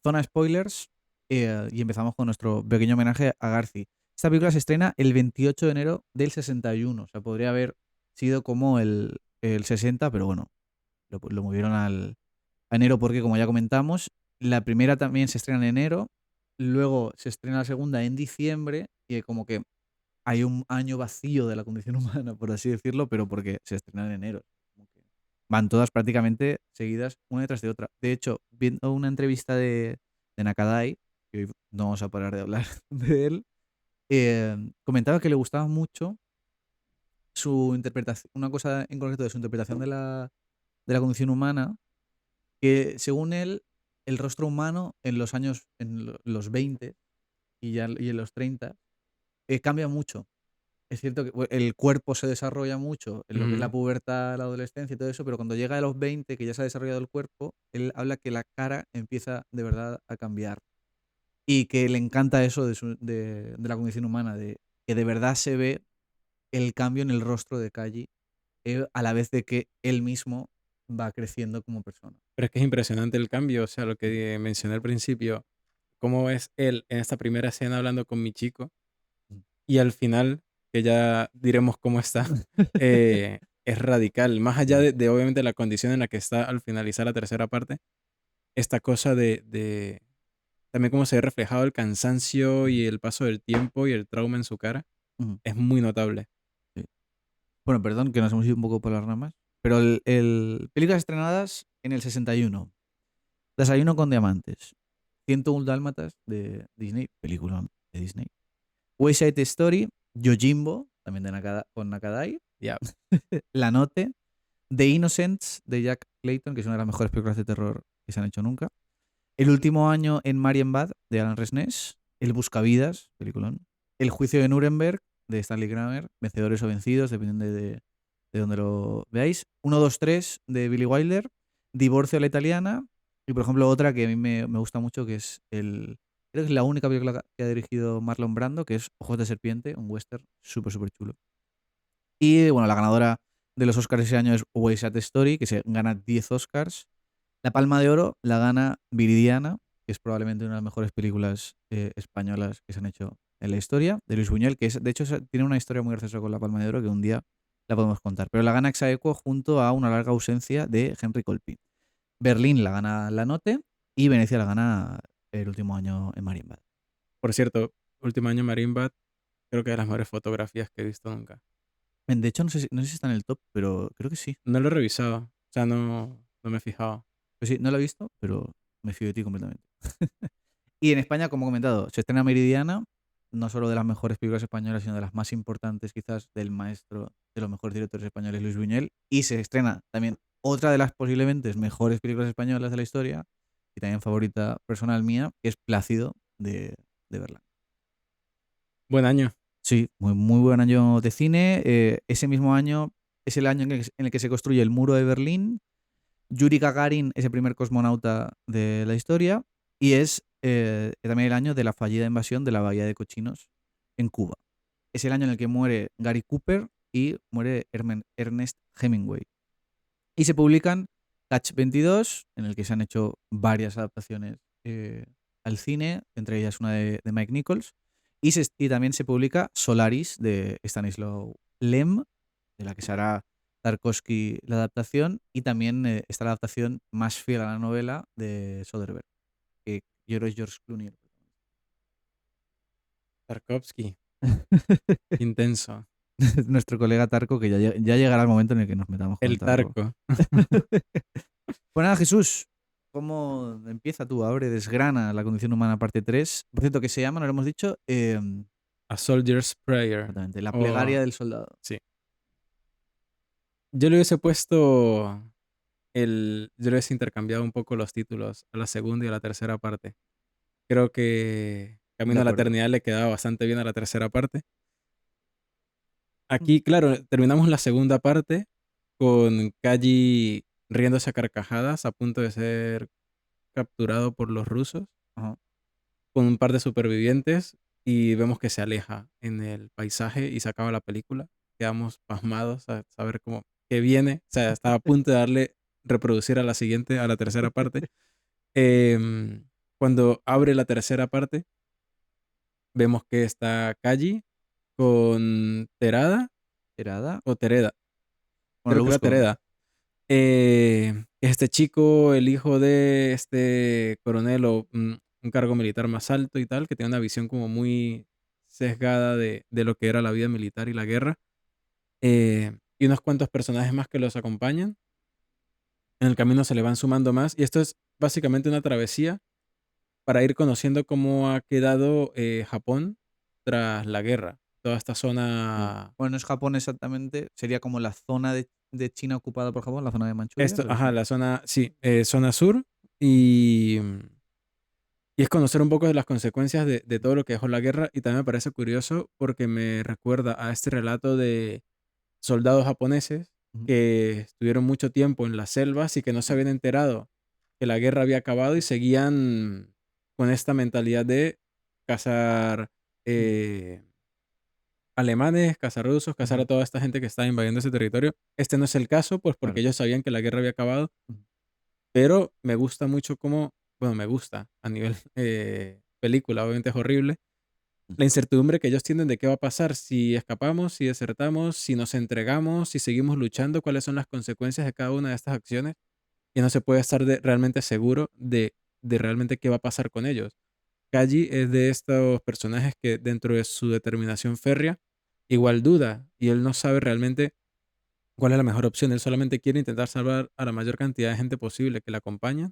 zona spoilers y empezamos con nuestro pequeño homenaje a Garci. Esta película se estrena el 28 de enero del 61. O sea, podría haber sido como el 60, pero bueno, lo movieron a enero porque, como ya comentamos, la primera también se estrena en enero, luego se estrena la segunda en diciembre y como que hay un año vacío de la condición humana, por así decirlo, pero porque se estrena en enero. Como que van todas prácticamente seguidas una detrás de otra. De hecho, viendo una entrevista de Nakadai, que hoy no vamos a parar de hablar de él, comentaba que le gustaba mucho su interpretación, una cosa en concreto de su interpretación de la condición humana, que según él, el rostro humano en los años, los 20 y en los 30, cambia mucho. Es cierto que el cuerpo se desarrolla mucho en lo que es la Ujú. pubertad, la adolescencia y todo eso, pero cuando llega a los 20, que ya se ha desarrollado el cuerpo, él habla que la cara empieza de verdad a cambiar y que le encanta eso de la condición humana, de que de verdad se ve el cambio en el rostro de Kaji, a la vez de que él mismo va creciendo como persona. Pero es que es impresionante el cambio, o sea, lo Mm, que mencioné al principio, cómo es él en esta primera escena hablando con mi chico mm. y al final, que ya diremos cómo está, es radical. Más allá Sí. de obviamente la condición en la que está al finalizar la tercera parte, esta cosa de también cómo se ve reflejado el cansancio Ujú, y el paso del tiempo y el trauma en su cara, ujú, es muy notable. sí. Bueno, perdón que nos hemos ido un poco por las ramas, pero películas estrenadas en el 61. Desayuno con diamantes. 101 dálmatas de Disney, película de Disney. West Side Story, Yojimbo, también con Nakadai. Ya. La Note, The Innocents de Jack Clayton, que es una de las mejores películas de terror que se han hecho nunca. El último año en Marienbad de Alan Resnés. El Buscavidas, peliculón. El juicio de Nuremberg de Stanley Kramer, Vencedores o Vencidos, dependiendo de donde lo veáis. 1, 2, 3 de Billy Wilder. Divorcio a la italiana. Y por ejemplo, otra que a mí me gusta mucho, que es creo que es la única película que ha dirigido Marlon Brando, que es Ojos de Serpiente, un western súper, súper chulo. Y bueno, la ganadora de los Oscars ese año es West Side Story, que se gana 10 Oscars. La Palma de Oro la gana Viridiana, que es probablemente una de las mejores películas españolas que se han hecho en la historia, de Luis Buñuel, que de hecho tiene una historia muy graciosa con la Palma de Oro que un día la podemos contar. Pero la gana Exaequo junto a una larga ausencia de Henry Colpin. Berlín la gana La Note y Venecia la gana el último año en Marienbad. Por cierto, último año Marimbad, creo que de las mejores fotografías que he visto nunca. De hecho, no sé si está en el top, pero creo que sí. No lo he revisado, o sea, no me he fijado. Pues sí, no lo he visto, pero me fío de ti completamente. Y en España, como he comentado, se estrena Meridiana, no solo de las mejores películas españolas, sino de las más importantes quizás del maestro de los mejores directores españoles, Luis Buñuel. Y se estrena también otra de las posiblemente mejores películas españolas de la historia, y también favorita personal mía, que es Plácido de Berlán. Buen año. Sí, muy, muy buen año de cine. Ese mismo año es el año en el que se construye el muro de Berlín. Yuri Gagarin es el primer cosmonauta de la historia y es también el año de la fallida invasión de la Bahía de Cochinos en Cuba. Es el año en el que muere Gary Cooper y muere Ernest Hemingway. Y se publican Catch 22, en el que se han hecho varias adaptaciones al cine, entre ellas una de Mike Nichols. Y también se publica Solaris de Stanislaw Lem, de la que se hará Tarkovsky la adaptación, y también está la adaptación más fiel a la novela de Soderbergh, que yo creo que es George Clooney. Tarkovsky, intenso. Nuestro colega Tarco, que ya llegará el momento en el que nos metamos con el El Tarco. Tarco. Pues nada, Jesús, ¿cómo empieza tú? Abre, desgrana la condición humana parte 3. Por cierto, que se llama, no lo hemos dicho, A Soldier's Prayer. exactamente, La plegaria O, del soldado. sí. Yo le hubiese puesto yo le hubiese intercambiado un poco los títulos a la segunda y a la tercera parte. Creo que De Camino a la acuerdo. Eternidad le quedaba bastante bien a la tercera parte. Mm. Aquí, claro, terminamos la segunda parte con Kaji riéndose a carcajadas a punto de ser capturado por los rusos Ajá. con un par de supervivientes y vemos que se aleja en el paisaje y se acaba la película. Quedamos pasmados a saber cómo que viene. O sea, estaba a punto de darle reproducir a la siguiente, a la tercera parte. Em, Cuando abre la tercera parte, vemos que está Kaji con Terada Terada. o Tereda, Bueno, creo lo que era busco. Tereda. Este chico, el hijo de este coronel o un cargo militar más alto y tal, que tiene una visión como muy sesgada de lo que era la vida militar y la guerra. Y unos cuantos personajes más que los acompañan. En el camino se le van sumando más. Y esto es básicamente una travesía para ir conociendo cómo ha quedado Japón tras la guerra. Toda esta Sí. zona. Bueno, no es Japón exactamente, sería como la zona de China ocupada por Japón, la zona de Manchuria, Esto, pero ajá, sí. la zona, sí, zona sur. Y es conocer un poco de las consecuencias de todo lo que dejó la guerra. Y también me parece curioso porque me recuerda a este relato de soldados japoneses Ujú. que estuvieron mucho tiempo en las selvas y que no se habían enterado que la guerra había acabado y seguían con esta mentalidad de cazar Mm. eh, alemanes, cazar rusos, cazar a Ujú. toda esta gente que estaba invadiendo ese territorio. Este no es el caso, pues porque Claro. ellos sabían que la guerra había acabado, Ujú. pero me gusta mucho cómo, bueno, me gusta a nivel película, obviamente es horrible, Ujú. la incertidumbre que ellos tienen de qué va a pasar si escapamos, si desertamos, si nos entregamos, si seguimos luchando, cuáles son las consecuencias de cada una de estas acciones. Y no se puede estar realmente seguro de realmente qué va a pasar con ellos. Kaji es de estos personajes que dentro de su determinación férrea igual duda y él no sabe realmente cuál es la mejor opción. Él solamente quiere intentar salvar a la mayor cantidad de gente posible que le acompaña,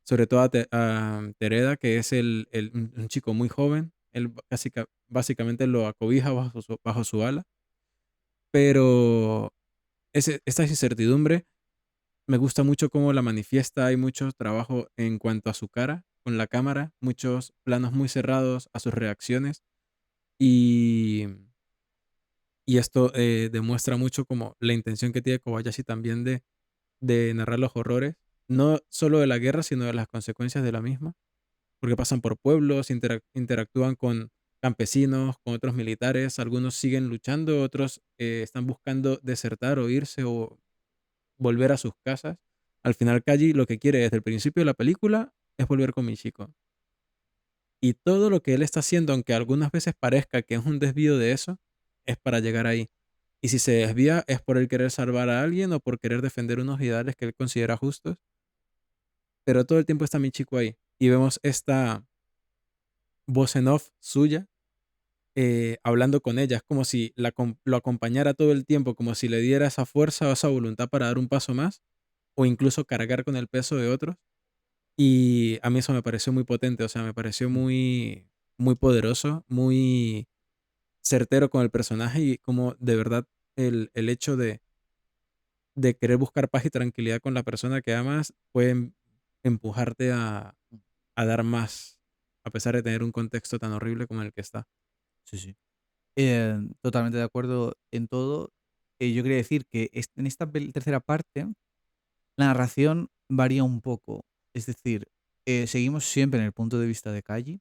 sobre todo a Tereda, que es un chico muy joven. Él básicamente lo acobija bajo su ala, pero esta incertidumbre me gusta mucho cómo la manifiesta. Hay mucho trabajo en cuanto a su cara, con la cámara, muchos planos muy cerrados a sus reacciones y, y esto demuestra mucho como la intención que tiene Kobayashi también de narrar los horrores, no solo de la guerra, sino de las consecuencias de la misma, porque pasan por pueblos, interactúan con campesinos, con otros militares, algunos siguen luchando, otros están buscando desertar o irse o volver a sus casas. Al final, Kaji lo que quiere desde el principio de la película es volver con Michiko. Y todo lo que él está haciendo, aunque algunas veces parezca que es un desvío de eso, es para llegar ahí. Y si se desvía es por el querer salvar a alguien o por querer defender unos ideales que él considera justos, pero todo el tiempo está Michiko ahí. Y vemos esta voz en off suya hablando con ella. Es como si lo acompañara todo el tiempo, como si le diera esa fuerza o esa voluntad para dar un paso más o incluso cargar con el peso de otros. Y a mí eso me pareció muy potente, o sea, me pareció Ujú. muy, muy poderoso, muy certero con el personaje y como de verdad el hecho de querer buscar paz y tranquilidad con la persona que amas puede empujarte a dar más, a pesar de tener un contexto tan horrible como el que está. Sí, sí. Totalmente de acuerdo en todo. Yo quería decir que en esta tercera parte la narración varía un poco. Es decir, seguimos siempre en el punto de vista de Kaji,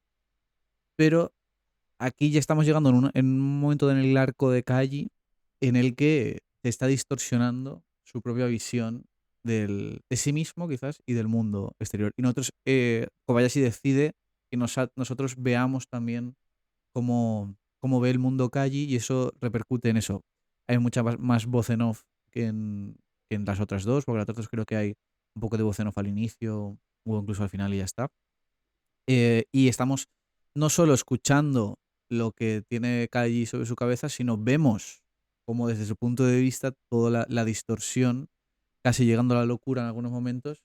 pero aquí ya estamos llegando en un momento en el arco de Kaji en el que se está distorsionando su propia visión de sí mismo, quizás, y del mundo exterior. Y nosotros, Kobayashi decide que nosotros veamos también cómo ve el mundo Kaji y eso repercute en eso. Hay mucha más voz en off que en las otras dos, porque las otras dos creo que hay un poco de voz en off al inicio o incluso al final y ya está. Y estamos no solo escuchando lo que tiene Kaji sobre su cabeza, sino vemos como desde su punto de vista toda la distorsión, casi llegando a la locura en algunos momentos,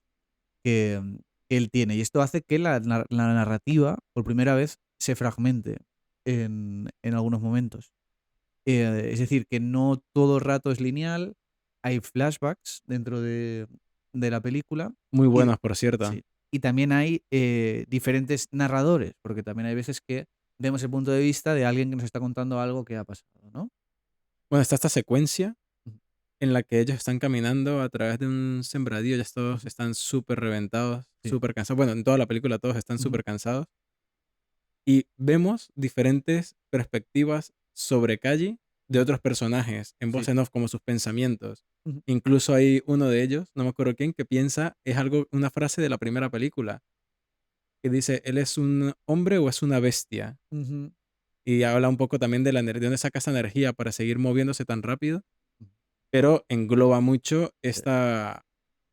que él tiene. Y esto hace que la narrativa, por primera vez, se fragmente en algunos momentos. Es decir, que no todo el rato es lineal, hay flashbacks dentro de la película Muy y, buenas, por cierto. sí, y también hay diferentes narradores, porque también hay veces que vemos el punto de vista de alguien que nos está contando algo que ha pasado, ¿no? Bueno, está esta secuencia Ujú. en la que ellos están caminando a través de un sembradío, ya todos Ujú. están súper reventados, Sí. súper cansados. Bueno, en toda la película todos están Ujú. súper cansados. Y vemos diferentes perspectivas sobre Kaji de Ujú. otros personajes, en voz Sí. en off, como sus pensamientos. Ujú. Incluso hay uno de ellos, no me acuerdo quién, que piensa, es algo, una frase de la primera película. que dice, ¿él es un hombre o es una bestia? Ujú. Y habla un poco también de de dónde saca esa energía para seguir moviéndose tan rápido, pero engloba mucho Sí, esta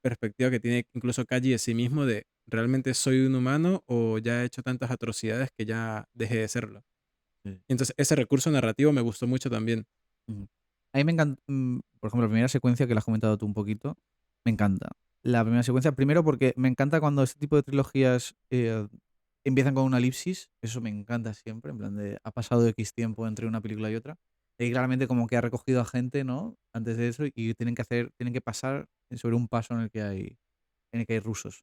perspectiva que tiene incluso Kaji de sí mismo de, ¿realmente soy un humano o ya he hecho tantas atrocidades que ya dejé de serlo? sí. Entonces, ese recurso narrativo me gustó mucho también. Ujú. A mí me encanta, por ejemplo, la primera secuencia que la has comentado tú un poquito, me encanta. La primera secuencia, primero porque me encanta cuando este tipo de trilogías empiezan con una elipsis, eso me encanta siempre, en plan de ha pasado X tiempo entre una película y otra. Y claramente como que ha recogido a gente, ¿no? Antes de eso y tienen que pasar sobre un paso en el que hay rusos.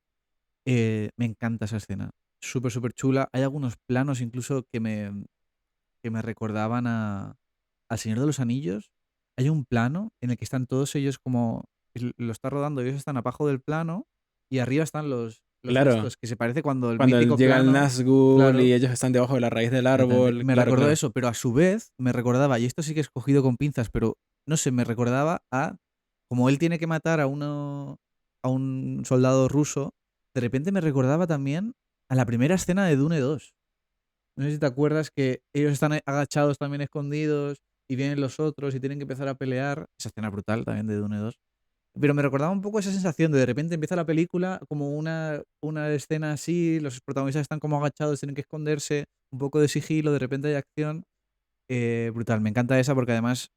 Me encanta esa escena. Súper, súper chula. Hay algunos planos incluso que me recordaban al Señor de los Anillos. Hay un plano en el que están todos ellos como lo está rodando, ellos están abajo del plano y arriba están los Claro, estos, que se parece cuando el cuando mítico llega el plano, Nazgûl y claro, ellos están debajo de la raíz del exactamente. árbol, Me claro, recordó claro. eso, pero a su vez me recordaba, y esto sí que es cogido con pinzas, pero no sé, me recordaba a como él tiene que matar a un soldado ruso, de repente me recordaba también a la primera escena de Dune 2. No sé si te acuerdas que ellos están agachados también escondidos y vienen los otros y tienen que empezar a pelear. Esa escena brutal también de Dune 2. Pero me recordaba un poco esa sensación de repente empieza la película como una escena así, los protagonistas están como agachados, tienen que esconderse, un poco de sigilo, de repente hay acción. Brutal, me encanta esa porque además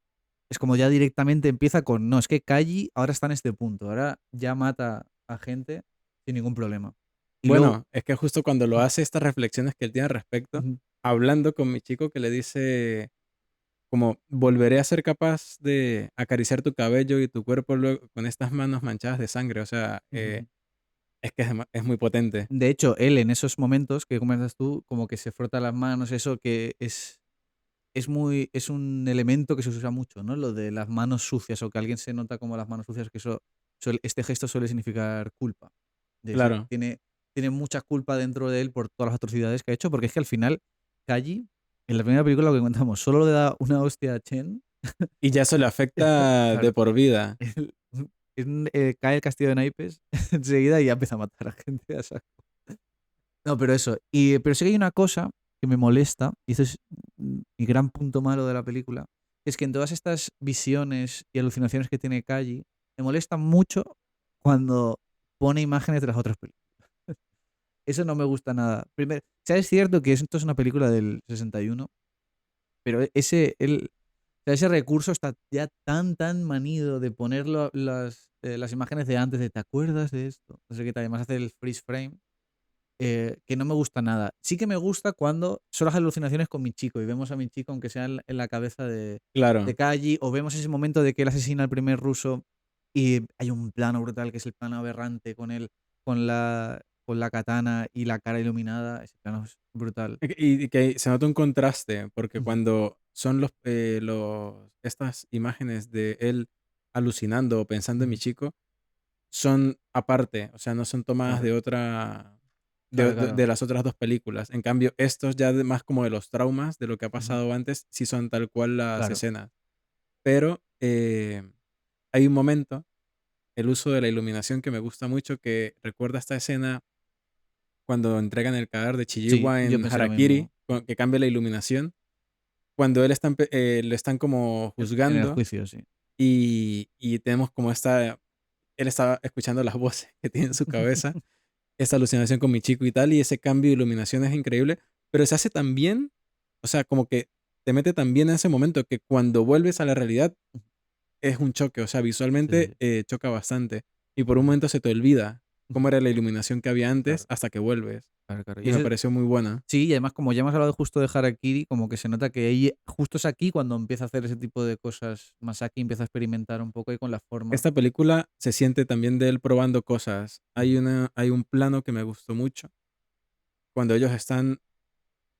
es como ya directamente empieza con, no, es que Kaji ahora está en este punto, ahora ya mata a gente sin ningún problema. Y luego, Bueno, es que justo cuando lo hace, estas reflexiones que él tiene al respecto, ujú, hablando con mi chico que le dice como, volveré a ser capaz de acariciar tu cabello y tu cuerpo luego con estas manos manchadas de sangre. O sea, ujú. es que es muy potente. De hecho, él en esos momentos que comentas tú, como que se frota las manos, eso que es un elemento que se usa mucho, ¿no? Lo de las manos sucias o que alguien se nota como las manos sucias, que eso este gesto suele significar culpa. De decir, Claro. tiene mucha culpa dentro de él por todas las atrocidades que ha hecho, porque es que al final, Kaji, en la primera película lo que contamos, solo le da una hostia a Chen. Y ya eso le afecta Claro, de por vida. él- cae el castillo de naipes enseguida y ya empieza a matar a gente a saco. No, pero eso. Pero sí que hay una cosa que me molesta, y eso es mi gran punto malo de la película, es que en todas estas visiones y alucinaciones que tiene Kaji, me molesta mucho cuando pone imágenes de las otras películas. Eso no me gusta nada. Primero, o sea, es cierto que esto es una película del 61, pero o sea, ese recurso está ya tan manido de poner las imágenes de antes, de ¿te acuerdas de esto? No sé qué tal, además hace el freeze frame que no me gusta nada. Sí que me gusta cuando son las alucinaciones con mi chico y vemos a mi chico, aunque sea en la cabeza de Claro. Kaji, o vemos ese momento de que él asesina al primer ruso y hay un plano brutal que es el plano aberrante con la katana y la cara iluminada. Ese plano es brutal. Y que se nota un contraste, porque Ujú, cuando son estas imágenes de él alucinando o pensando en mi ujú. chico, son aparte, o sea, no son tomadas Claro, de otra, claro, claro. de las otras dos películas. En cambio, estos ya más como de los traumas, de lo que ha Ujú, pasado antes, sí son tal cual las claro. escenas. Pero hay un momento, el uso de la iluminación que me gusta mucho, que recuerda esta escena cuando entregan el cadáver de Sí, Chijiwa yo en pensé lo Harakiri, mismo. que cambia la iluminación, cuando lo están como En el juzgando juicio, sí. y tenemos como él estaba escuchando las voces que tiene en su cabeza, esta alucinación con mi chico y tal, y ese cambio de iluminación es increíble, pero se hace tan bien, o sea, como que te mete tan bien en ese momento que cuando vuelves a la realidad es un choque, o sea, Sí, sí, visualmente sí. choca bastante y por un Ujú, momento se te olvida ujú. cómo era la iluminación que había antes Claro, hasta que vuelves claro, claro. Y y me eso pareció muy buena. sí, y además, como ya hemos hablado justo de Harakiri, como que se nota que justo es aquí cuando empieza a hacer ese tipo de cosas. Masaki empieza a experimentar un poco ahí con la forma. Esta película se siente también de él probando cosas. Ujú, Hay un plano que me gustó mucho cuando ellos están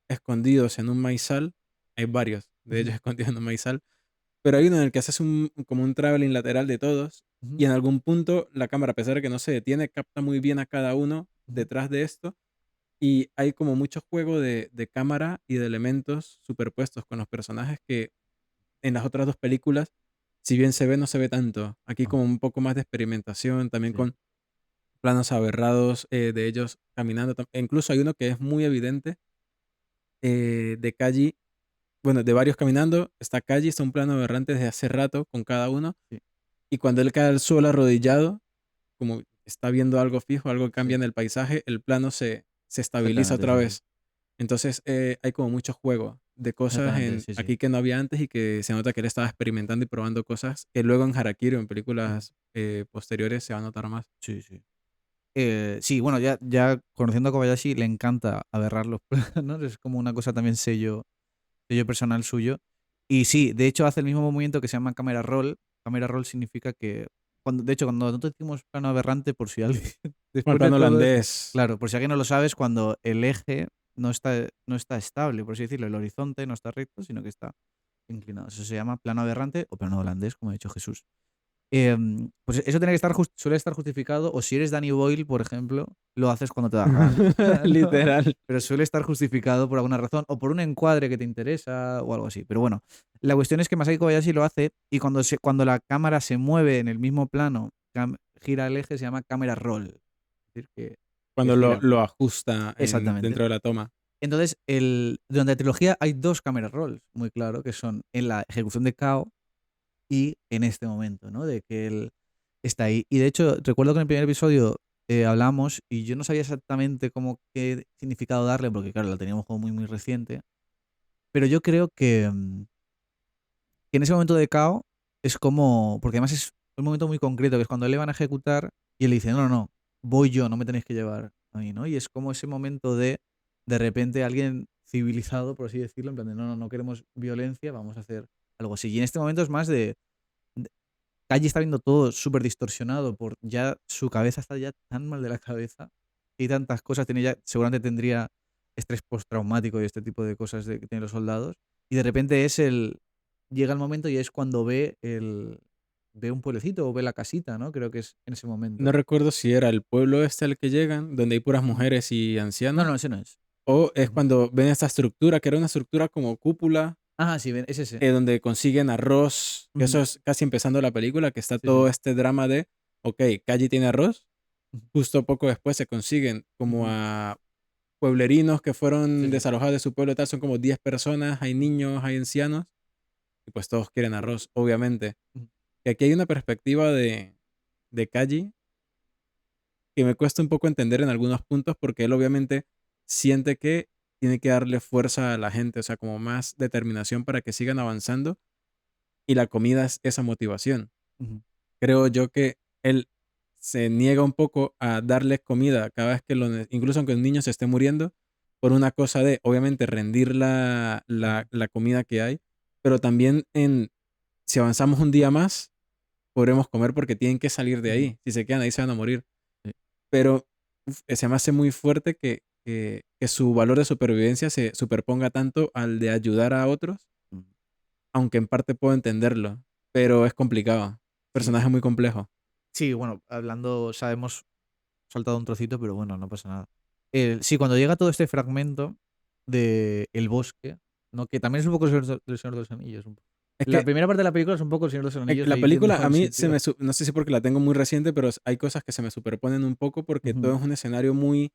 escondidos en un maizal. Hay varios de ellos ujú, escondidos en un maizal, pero hay uno en el que haces como un traveling lateral de todos ujú, y en algún punto la cámara, a pesar de que no se detiene, capta muy bien a cada uno ujú. detrás de esto y hay como mucho juego de cámara y de elementos superpuestos con los personajes que en las otras dos películas, si bien se ve, no se ve tanto. Aquí Ah, como un poco más de experimentación, también sí. planos aberrados de ellos caminando. E incluso hay uno que es muy evidente de Kaji, bueno, de varios caminando. Está Kaji, está un plano aberrante desde hace rato con cada uno. Sí, Y cuando él cae al suelo arrodillado, como está viendo algo fijo, algo cambia sí, en el paisaje, el plano se estabiliza exactamente, otra sí, sí. vez. Entonces hay como mucho juego de cosas Exactamente, sí, sí. aquí que no había antes y que se nota que él estaba experimentando y probando cosas que luego en Harakiri o en Ujú. películas posteriores se va a notar más. Sí, sí. Sí, bueno, ya conociendo a Kobayashi, le encanta aberrar los planos, es como una cosa también sello personal suyo. Y sí, de hecho hace el mismo movimiento que se llama camera roll. Camera roll significa que, de hecho, cuando nosotros decimos plano aberrante, por si alguien, Como el después de plano todo, holandés. claro, por si alguien no lo sabes, cuando el eje no está estable, por así decirlo, el horizonte no está recto, sino que está inclinado. Eso se llama plano aberrante o plano holandés, como ha dicho Jesús. Pues eso tiene que estar suele estar justificado, o si eres Danny Boyle, por ejemplo, lo haces cuando te da la gana, ¿no? Literal. Pero suele estar justificado por alguna razón, o por un encuadre que te interesa, o algo así. Pero bueno, la cuestión es que Masaki Kobayashi lo hace, y cuando la cámara se mueve en el mismo plano, gira el eje, se llama camera roll. Es decir, que Cuando lo, gira. lo ajusta Exactamente. dentro de la toma. Entonces, durante la trilogía hay dos camera rolls, muy claro, que son en la ejecución de Kao y en este momento, ¿no? De que él está ahí. Y de hecho, recuerdo que en el primer episodio hablamos y yo no sabía exactamente cómo qué significado darle, porque claro, la teníamos como muy, muy reciente. Pero yo creo que en ese momento de Kao es como, porque además es un momento muy concreto, que es cuando le van a ejecutar y él dice, no, no, no, voy yo, no me tenéis que llevar a mí, ¿no? Y es como ese momento de repente alguien civilizado, por así decirlo, en plan de, no, no, no queremos violencia, vamos a hacer algo así. Y en este momento es más de Calle está viendo todo súper distorsionado por ya su cabeza está ya tan mal de la cabeza y tantas cosas tiene ya, seguramente tendría estrés postraumático y este tipo de cosas que tienen los soldados. Y de repente llega el momento y es cuando ve un pueblecito o ve la casita, ¿no? Creo que es en ese No momento. recuerdo si era el pueblo este al que llegan, donde hay puras Ujú. mujeres y No, ancianos, no, ese no es. o es Ujú. cuando ven esta estructura, que era una estructura como cúpula, Ah, sí, es ese. donde consiguen arroz, que eso Ujú. es casi empezando la película, que está Sí, sí. todo este drama de, ok, Calle tiene arroz, Ujú. justo poco después se consiguen como Ujú. a pueblerinos que Sí, fueron sí. desalojados de su pueblo y tal, son como 10 personas, hay Ujú. niños, hay ancianos, y pues todos quieren arroz, obviamente. Ujú. Y aquí hay una perspectiva de Kaji que me cuesta un poco entender en algunos puntos porque él obviamente siente que tiene que darle fuerza a la gente, o sea, como más determinación para que sigan avanzando y la comida es esa motivación. Ujú. Creo yo que él se niega un poco a darles comida cada vez que incluso aunque un niño se esté muriendo, por una cosa de, obviamente, rendir Ujú. la comida que hay, pero también si avanzamos un día más, podremos comer porque tienen que salir de Ujú. ahí. Si se quedan ahí, se van a morir. Sí. Pero se me hace muy fuerte que su valor de supervivencia se superponga tanto al de ayudar a otros, Ujú. aunque en parte puedo entenderlo, pero es complicado. Sí. Personaje muy complejo. Sí, bueno, hablando, sabemos saltado un trocito, pero bueno, no pasa nada. Sí, cuando llega todo este fragmento de el bosque, ¿no? Que también es un poco el Señor de los Anillos. Es La que primera parte de la película es un poco el Señor de los Anillos la ahí yendo película a al mí sitio. no sé si porque la tengo muy reciente, pero hay cosas que se me superponen un poco porque todo Ujú. es un escenario muy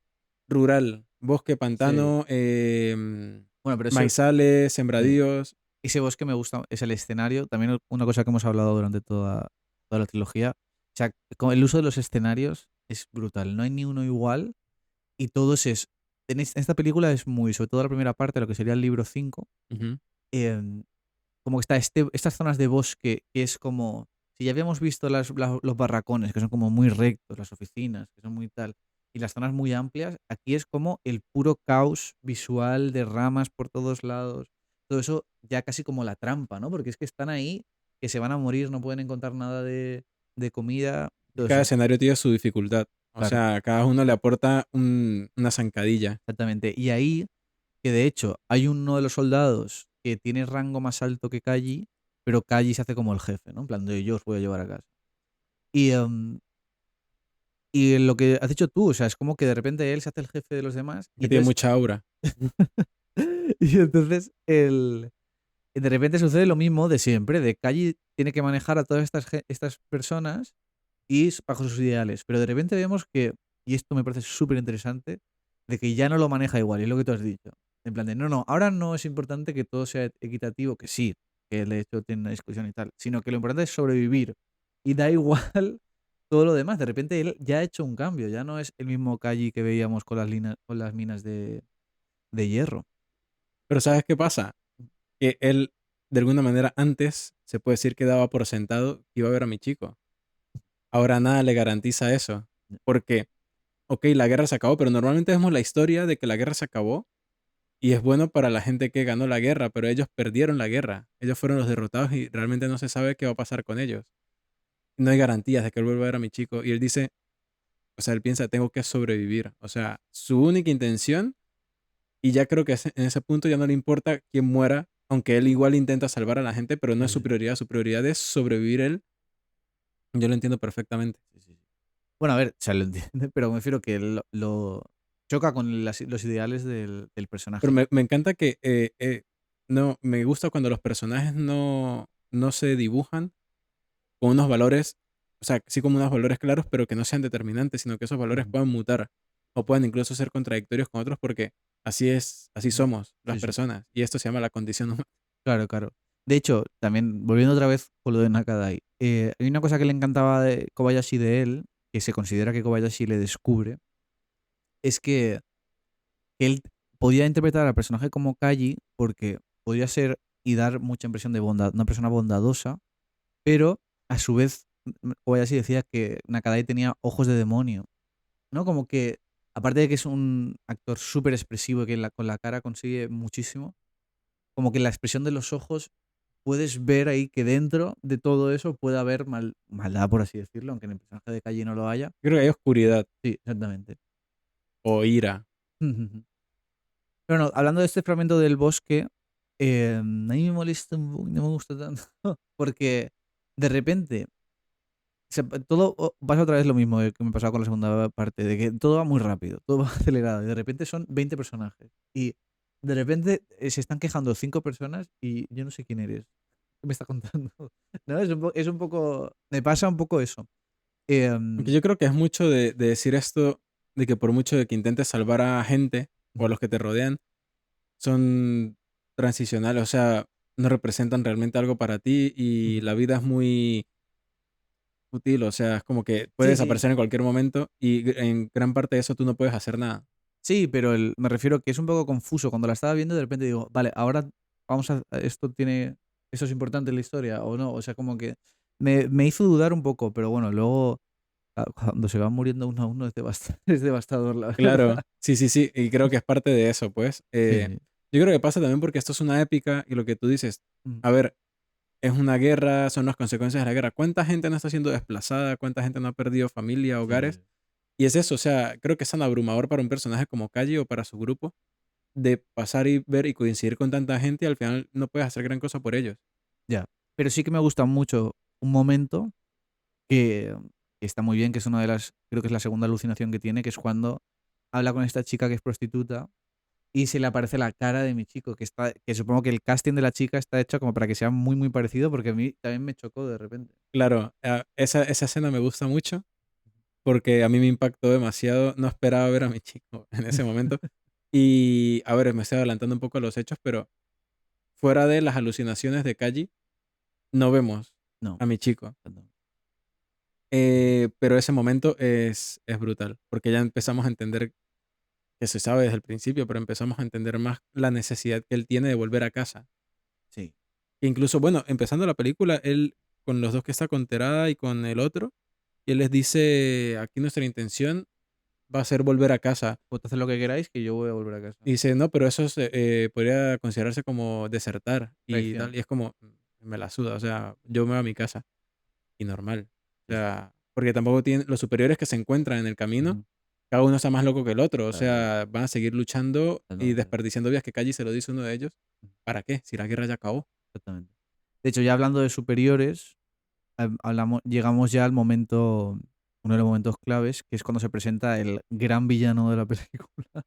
rural. Bosque, Sí. pantano, Bueno, pero maizales, sí, sembradíos. ese bosque me gusta, es el escenario. También una cosa que hemos hablado durante toda la trilogía. O sea, con el uso de los escenarios es brutal. No hay ni uno igual y todos es. En esta película es muy, sobre todo la primera parte, lo que sería el libro 5. Ujú. Como que está estas zonas de bosque que es como, si ya habíamos visto los barracones, que son como muy rectos, las oficinas, que son muy tal, y las zonas muy amplias, aquí es como el puro caos visual de ramas por todos lados, todo eso ya casi como la trampa, ¿no? Porque es que están ahí, que se van a morir, no pueden encontrar nada de comida, todo Cada eso. escenario tiene su dificultad. O Claro, sea, cada uno le aporta una zancadilla. exactamente. Y ahí, que de hecho hay uno de los soldados que tiene rango más alto que Kaji, pero Kaji se hace como el jefe, ¿no? En plan de yo os voy a llevar a casa. Y, y lo que has dicho tú, o sea, es como que de repente él se hace el jefe de los demás y Que tiene entonces, mucha aura. y entonces de repente sucede lo mismo de siempre, de Kaji tiene que manejar a todas estas personas y bajo sus ideales. Pero de repente vemos que, y esto me parece súper interesante, de que ya no lo maneja igual, y es lo que tú has dicho. En plan de, no, no, ahora no es importante que todo sea equitativo, que sí, que de hecho tiene una discusión y tal, sino que lo importante es sobrevivir. Y da igual todo lo demás. De repente él ya ha hecho un cambio, ya no es el mismo Kaji que veíamos con con las minas de hierro. Pero ¿sabes qué pasa? Que él, de alguna manera, antes se puede decir que daba por sentado que iba a ver a mi chico. Ahora nada le garantiza eso. Porque, ok, la guerra se acabó, pero normalmente vemos la historia de que la guerra se acabó y es bueno para la gente que ganó la guerra, pero ellos perdieron la guerra. Ellos fueron los derrotados y realmente no se sabe qué va a pasar con ellos. No hay garantías de que él vuelva a ver a mi chico. Y él dice, o sea, él piensa, tengo que sobrevivir. O sea, su única intención, y ya creo que en ese punto ya no le importa quién muera, aunque él igual intenta salvar a la gente, pero no es Sí, sí, su prioridad es sobrevivir él. Yo lo entiendo perfectamente. sí, sí. Bueno, a ver, o sea, lo entiende, pero me refiero que choca con los ideales del Pero personaje. me encanta que no, me gusta cuando los personajes no se dibujan con unos valores, o sea, sí como unos valores claros, pero que no sean determinantes, sino que esos valores Ujú, puedan mutar o puedan incluso ser contradictorios con otros, porque así es, así ujú. somos las Sí, sí. personas. Y esto se llama la condición humana. Claro, claro. De hecho, también, volviendo otra vez con lo de Nakadai, hay una cosa que le encantaba de Kobayashi de él, que se considera que Kobayashi le descubre, es que él podía interpretar al personaje como Kaji porque podía ser y dar mucha impresión de bondad, una persona bondadosa, pero a su vez Kobayashi decía que Nakadai tenía ojos de demonio, ¿no? Como que, aparte de que es un actor súper expresivo y que con la cara consigue muchísimo, como que la expresión de los ojos puedes ver ahí que dentro de todo eso puede haber maldad, por así decirlo, aunque en el personaje de Kaji no lo haya. Creo que hay oscuridad Sí, exactamente. o ira. Pero no, hablando de este fragmento del bosque, a mí me molesta un poco, no me gusta tanto, porque de repente todo pasa otra vez lo mismo que me pasaba con la segunda parte, de que todo va muy rápido, todo va acelerado, y de repente son 20 personajes, y de repente se están quejando 5 personas y yo no sé quién eres, ¿qué me está contando? ¿No? Es un poco, me pasa un poco eso. Aunque Em, yo creo que es mucho de decir esto, de que por mucho de que intentes salvar a gente o a los que te rodean, son transicionales, o sea, no representan realmente algo para ti y Ujú. la vida es muy útil, o sea, es como que puede Sí, sí. desaparecer en cualquier momento y en gran parte de eso tú no puedes hacer nada. Sí, pero me refiero que es un poco confuso. Cuando la estaba viendo, de repente digo, vale, ahora esto es importante en la historia o no. O sea, como que me hizo dudar un poco, pero bueno, luego cuando se van muriendo uno a uno es es devastador, la Claro, verdad. sí, sí, sí, y creo que es parte de eso, pues. Sí, sí. Yo creo que pasa también porque esto es una épica y lo que tú dices, Mm, a ver, es una guerra, son las consecuencias de la guerra. ¿Cuánta gente no está siendo desplazada? ¿Cuánta gente no ha perdido familia, sí, hogares? sí, Y es eso, o sea, creo que es tan abrumador para un personaje como Kaji o para su grupo de pasar y ver y coincidir con tanta gente y al final no puedes hacer gran cosa por ellos. ya. Pero sí que me gusta mucho un momento que está muy bien, que es una de creo que es la segunda alucinación que tiene, que es cuando habla con esta chica que es prostituta y se le aparece la cara de mi chico, que supongo que el casting de la chica está hecho como para que sea muy, muy parecido, porque a mí también me chocó de repente. Claro, esa escena me gusta mucho porque a mí me impactó demasiado. No esperaba ver a mi chico en ese momento. Y, a ver, me estoy adelantando un poco a los hechos, pero fuera de las alucinaciones de Kaji, no vemos No, a mi chico. perdón. Pero ese momento es brutal, porque ya empezamos a entender, que se sabe desde el principio, pero empezamos a entender más la necesidad que él tiene de volver a casa. Sí, Que incluso, bueno, empezando la película, él con los dos que está con Terada y con el otro, y él les dice, aquí nuestra intención va a ser volver a casa. puedo hacer lo que queráis, que yo voy a volver a casa. Y dice, no, pero eso podría considerarse como desertar y Traición. tal. Y es como, me la suda, o sea, yo me voy a mi casa y normal. O Sí, sí. sea, porque tampoco tienen los superiores que se encuentran en el camino, Ujú. cada uno está más loco que el otro. O Claro, claro. sea, van a seguir luchando y Exactamente. desperdiciando vidas que Kaji se lo dice uno de ellos. Ujú. ¿Para qué? Si la guerra ya acabó. Exactamente. De hecho, ya hablando de superiores, llegamos ya al momento, uno de los momentos claves, que es cuando se presenta el gran villano de la película.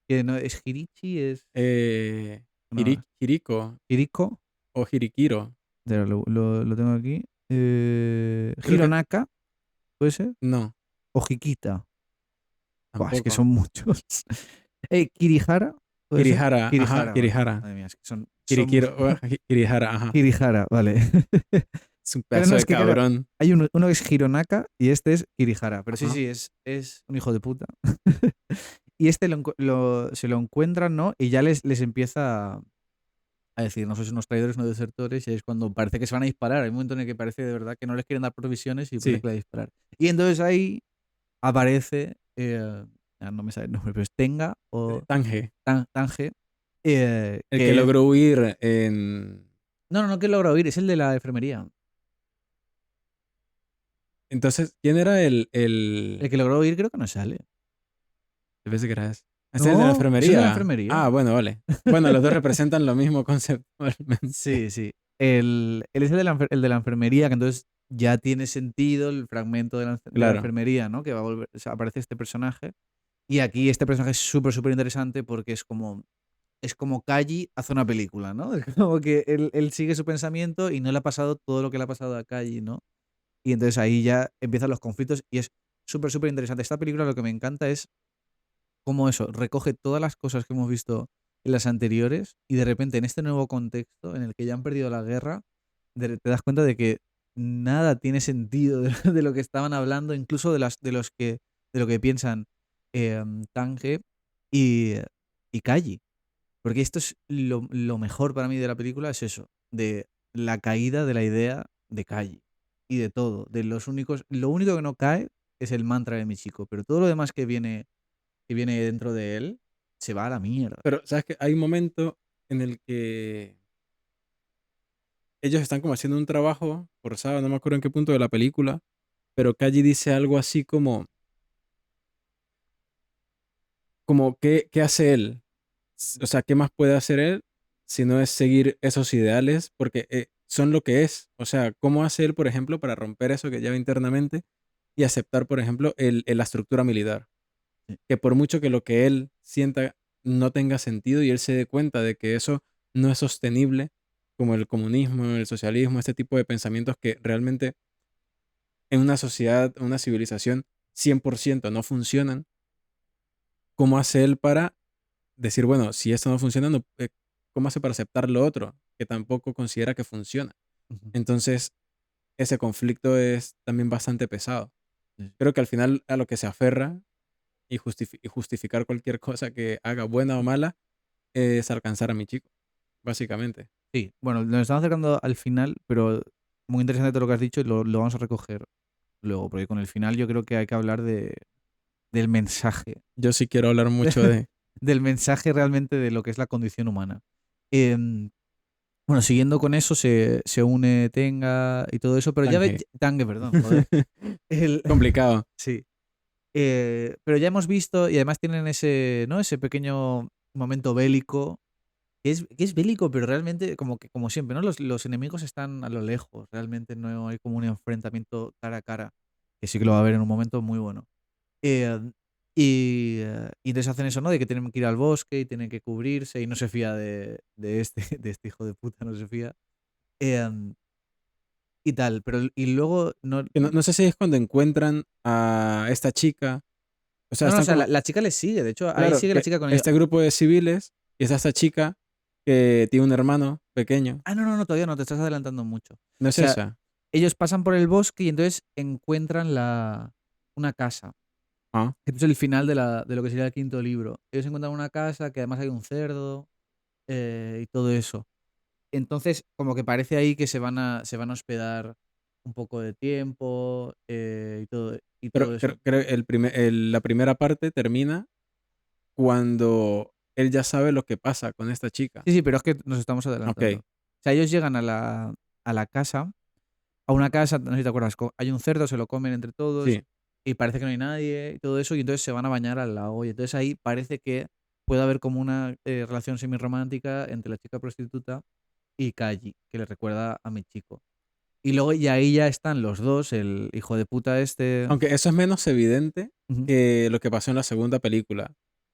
Que no es Hirichi, es. Eh, No, Hiriko Hiriko. o Hirikiro. Lo tengo aquí. Creo que Hironaka. ¿Puede ser? No, O Hikita. Buah, es que tampoco. son muchos. Kirihara, ¿puede ser? Kirihara, ajá, Kirihara, vale. Kirihara. Madre mía, es que son Kirikiro, muchos. Kirihara, ajá. Kirihara, vale. Es un Pero pedazo no, de es que claro, cabrón. hay uno que es Hironaka y este es Kirihara. Pero sí, Ajá. sí, es un hijo de puta. Y este se lo encuentran, ¿no? Y ya les empieza a decir, no sois unos traidores, no desertores, y es cuando parece que se van a disparar. Hay un momento en el que parece de verdad que no les quieren dar provisiones y parece Sí, que le van a disparar. Y entonces ahí aparece, no me sale el nombre, pero es Tenga o Tange. Tange, El que que es... logró huir en... No, no, no que logra oír, es el de la enfermería. Entonces, ¿quién era El que logró oír creo que no sale. Yo pensé que era ese. Ese es el de la No, es el de la enfermería. enfermería. Ah, bueno, vale. Bueno, los dos representan lo mismo conceptualmente. Sí, sí. Él es el de la enfermería, que entonces ya tiene sentido el fragmento de la Claro. enfermería, ¿no? Que va a volver, o sea, aparece este personaje. Y aquí este personaje es súper, súper interesante porque es como Kaji hace una película, ¿no? Es como que él sigue su pensamiento y no le ha pasado todo lo que le ha pasado a Kaji, ¿no? Y entonces ahí ya empiezan los conflictos y es súper, súper interesante. Esta película lo que me encanta es cómo eso recoge todas las cosas que hemos visto en las anteriores y de repente en este nuevo contexto en el que ya han perdido la guerra, te das cuenta de que nada tiene sentido de lo que estaban hablando, incluso de lo que piensan Tange y, y Kaji. Porque esto es lo mejor para mí de la película, es eso, de la caída de la idea de Kaji y de todo. Lo único que no cae es el mantra de mi chico, pero todo lo demás que viene dentro de él se va a la mierda. Pero, ¿sabes qué? Hay un momento en el que ellos están como haciendo un trabajo forzado, no me acuerdo en qué punto de la película, pero Kaji dice algo así como ¿qué hace él? O sea, ¿qué más puede hacer él si no es seguir esos ideales? Porque son lo que es. O sea, ¿cómo hace él, por ejemplo, para romper eso que lleva internamente y aceptar, por ejemplo, la estructura militar? Sí. Que por mucho que lo que él sienta no tenga sentido y él se dé cuenta de que eso no es sostenible, como el comunismo, el socialismo, este tipo de pensamientos que realmente en una sociedad, una civilización, 100% no funcionan, ¿cómo hace él para decir, bueno, si esto no funciona, ¿cómo hace para aceptar lo otro, que tampoco considera que funciona? Ujú. Entonces, ese conflicto es también bastante pesado. Sí. Creo que al final a lo que se aferra y justificar cualquier cosa que haga buena o mala es alcanzar a mi chico, básicamente. Sí, bueno, nos estamos acercando al final, pero muy interesante todo lo que has dicho y lo vamos a recoger luego, porque con el final yo creo que hay que hablar del mensaje, Yo sí quiero hablar mucho de... del mensaje realmente de lo que es la condición humana. Em, bueno, siguiendo con eso, se une Tenga y todo eso, pero ya ve, Tange. Tange, perdón, joder. El, Complicado. sí. Pero ya hemos visto, y además tienen ese, ¿no? Ese pequeño momento bélico, que es bélico, pero realmente, como que, como siempre, ¿no? Los enemigos están a lo lejos, realmente no hay como un enfrentamiento cara a cara, que sí que lo va a haber en un momento muy bueno. Eh, y entonces hacen eso, ¿no? De que tienen que ir al bosque y tienen que cubrirse y no se fía de este, de este hijo de puta, no se fía. Em, y tal, pero y luego no, Que no sé si es cuando encuentran a esta chica. O sea, no, o están sea, como... la chica les sigue, de hecho, ahí Claro, sigue la que chica con ellos. este grupo de civiles y está esta chica que tiene un hermano pequeño. Ah, no, no, no, todavía no, te estás adelantando mucho. O ¿No es sea, esa? ellos pasan por el bosque y entonces encuentran una casa. Ah. Esto es el final de lo que sería el quinto libro. Ellos encuentran una casa que además hay un cerdo y todo eso. Entonces, como que parece ahí que se van a hospedar un poco de tiempo y Pero todo eso. creo la primera parte termina cuando él ya sabe lo que pasa con esta chica. Sí, sí, pero es que nos estamos adelantando. Ok, O sea, ellos llegan a la casa, a una casa, no sé si te acuerdas, hay un cerdo, se lo comen entre todos sí. y parece que no hay nadie y todo eso, y entonces se van a bañar al lago. Y entonces ahí parece que puede haber como una relación semirromántica entre la chica prostituta y Kaji, que le recuerda a mi chico. Y luego y ahí ya están los dos, el hijo de puta este. Aunque eso es menos evidente Ujú. que lo que pasó en la segunda película.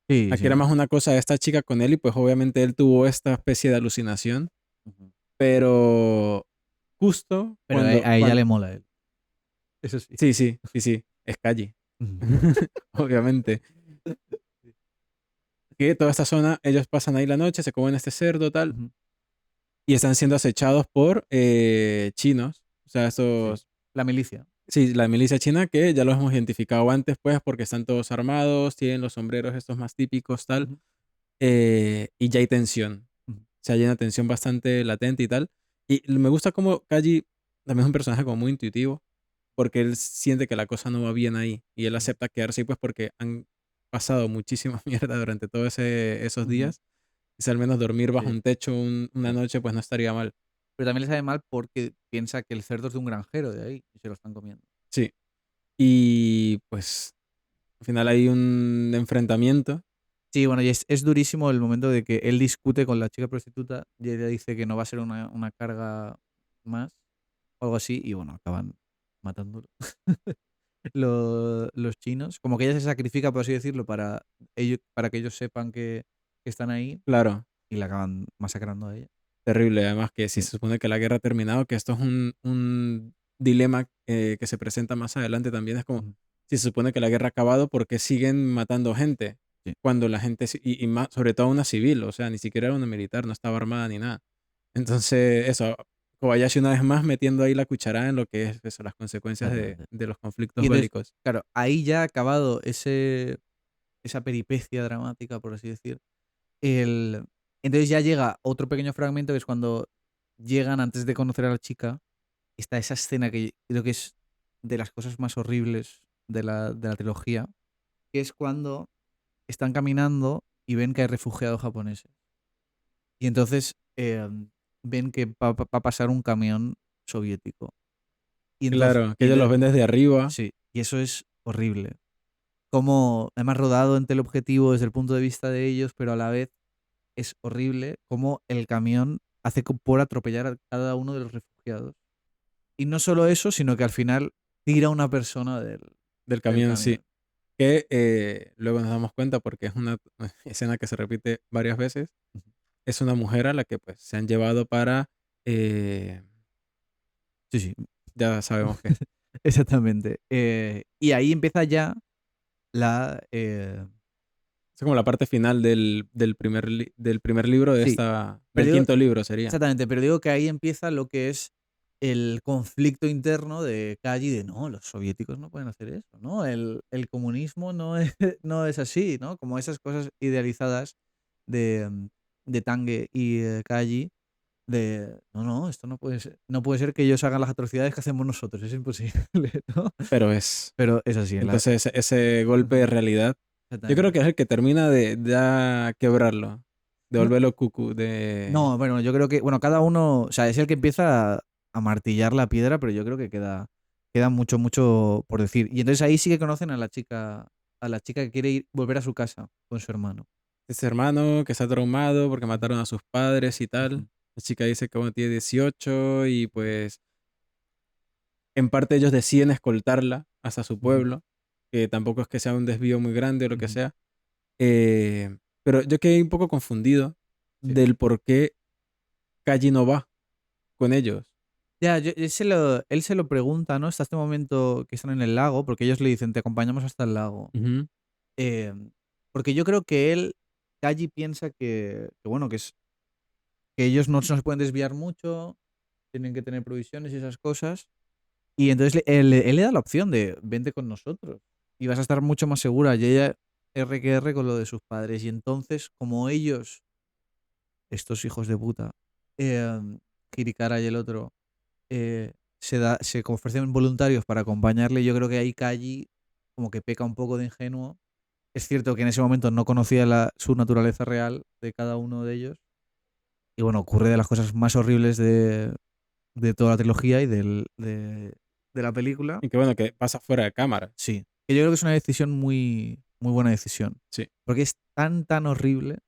Sí, Aquí era sí. más una cosa de esta chica con él y pues obviamente él tuvo esta especie de alucinación, Ujú. pero justo Pero a ella le mola a él. Eso sí. Sí, sí, sí, sí, es Kaji, Ujú. obviamente. Que toda esta zona, ellos pasan ahí la noche, se comen este cerdo, tal, Ujú. y están siendo acechados por chinos. O sea, Sí. estos, La milicia. sí, la milicia china que ya los hemos identificado antes, pues, porque están todos armados, tienen los sombreros estos más típicos, tal, Ujú. y ya hay tensión. Ujú. O sea, hay una tensión bastante latente y tal. Y me gusta como Kaji también es un personaje como muy intuitivo, porque él siente que la cosa no va bien ahí, y él Ujú. acepta quedarse ahí, pues, porque han pasado muchísima mierda durante todos esos Ujú. días. Y si al menos dormir bajo Sí. un techo una Sí. noche, pues no estaría mal. Pero también le sabe mal porque piensa que el cerdo es de un granjero de ahí y se lo están comiendo. Sí. Y pues al final hay un enfrentamiento. Sí, bueno, y es durísimo el momento de que él discute con la chica prostituta y ella dice que no va a ser una carga más o algo así y bueno, acaban matándolo. Los chinos, como que ella se sacrifica, por así decirlo, para que ellos sepan que están ahí Claro, y la acaban masacrando a ella. terrible. Además que si Sí. se supone que la guerra ha terminado, que esto es un dilema que se presenta más adelante también. Es como, Ujú. si se supone que la guerra ha acabado, ¿por qué siguen matando gente? Sí. Cuando la gente, y más, sobre todo una civil, o sea, ni siquiera era una militar, no estaba armada ni nada. Entonces, eso, Kobayashi una vez más metiendo ahí la cucharada en lo que es eso, las consecuencias Exactamente. de los conflictos Y entonces, bélicos. claro, ahí ya ha acabado esa peripecia dramática, por así decir. El, entonces ya llega otro pequeño fragmento que es cuando llegan antes de conocer a la chica. Está esa escena que creo que es de las cosas más horribles de la trilogía, que es cuando están caminando y ven que hay refugiados japoneses. Y entonces ven que va a pasar un camión soviético. Y entonces, Claro, que ellos los ven desde arriba. sí, y eso es horrible. Como, además rodado en teleobjetivo desde el punto de vista de ellos, pero a la vez es horrible como el camión hace por atropellar a cada uno de los refugiados. Y no solo eso, sino que al final tira a una persona Del del camión, sí. camión. Que luego nos damos cuenta porque es una escena que se repite varias veces. Ujú. Es una mujer a la que pues se han llevado para, eh, Sí, sí, ya sabemos qué. exactamente. Y ahí empieza ya la... Es como la parte final del primer libro sí, pero del digo, quinto libro sería. exactamente, pero digo que ahí empieza lo que es el conflicto interno de Kaji de no, los soviéticos no pueden hacer eso, ¿no? El comunismo no es, no es así, ¿no? Como esas cosas idealizadas de, de Tange y Kaji de no, no, esto no puede ser que ellos hagan las atrocidades que hacemos nosotros, es imposible, ¿no? Pero es. Pero es así, Entonces ese golpe de Ujú, realidad, yo creo exactamente. que es el que termina de ya quebrarlo, de No, volverlo cucu, de... no, bueno, yo creo que, bueno, cada uno, o sea, es el que empieza a martillar la piedra, pero yo creo que queda mucho, mucho por decir. Y entonces ahí sí que conocen a la chica que quiere volver a su casa con su hermano. Ese hermano que está traumado porque Ujú, mataron a sus padres y tal. ujú, La chica dice que bueno, tiene 18 y pues en parte ellos deciden escoltarla hasta su ujú, pueblo, que tampoco es que sea un desvío muy grande o lo que ujú. sea. Pero yo quedé un poco confundido Sí. del por qué Kaji no va con ellos. Ya, él se lo pregunta, ¿no? Hasta este momento que están en el lago, porque ellos le dicen, te acompañamos hasta el lago. Ujú. Porque yo creo que Kaji piensa bueno, que ellos no se pueden desviar mucho, tienen que tener provisiones y esas cosas. Y entonces él le da la opción de vente con nosotros y vas a estar mucho más segura. Y ella R que R con lo de sus padres. Y entonces, como ellos, estos hijos de puta, eh, Hirikara y el otro, se ofrecen voluntarios para acompañarle, yo creo que ahí Kaji como que peca un poco de ingenuo. Es cierto que en ese momento no conocía su naturaleza real de cada uno de ellos. Y bueno, ocurre de las cosas más horribles de toda la trilogía y de la película. Y que bueno, que pasa fuera de cámara. Sí. Que yo creo que es una decisión muy, muy buena decisión. Sí. Porque es tan, tan horrible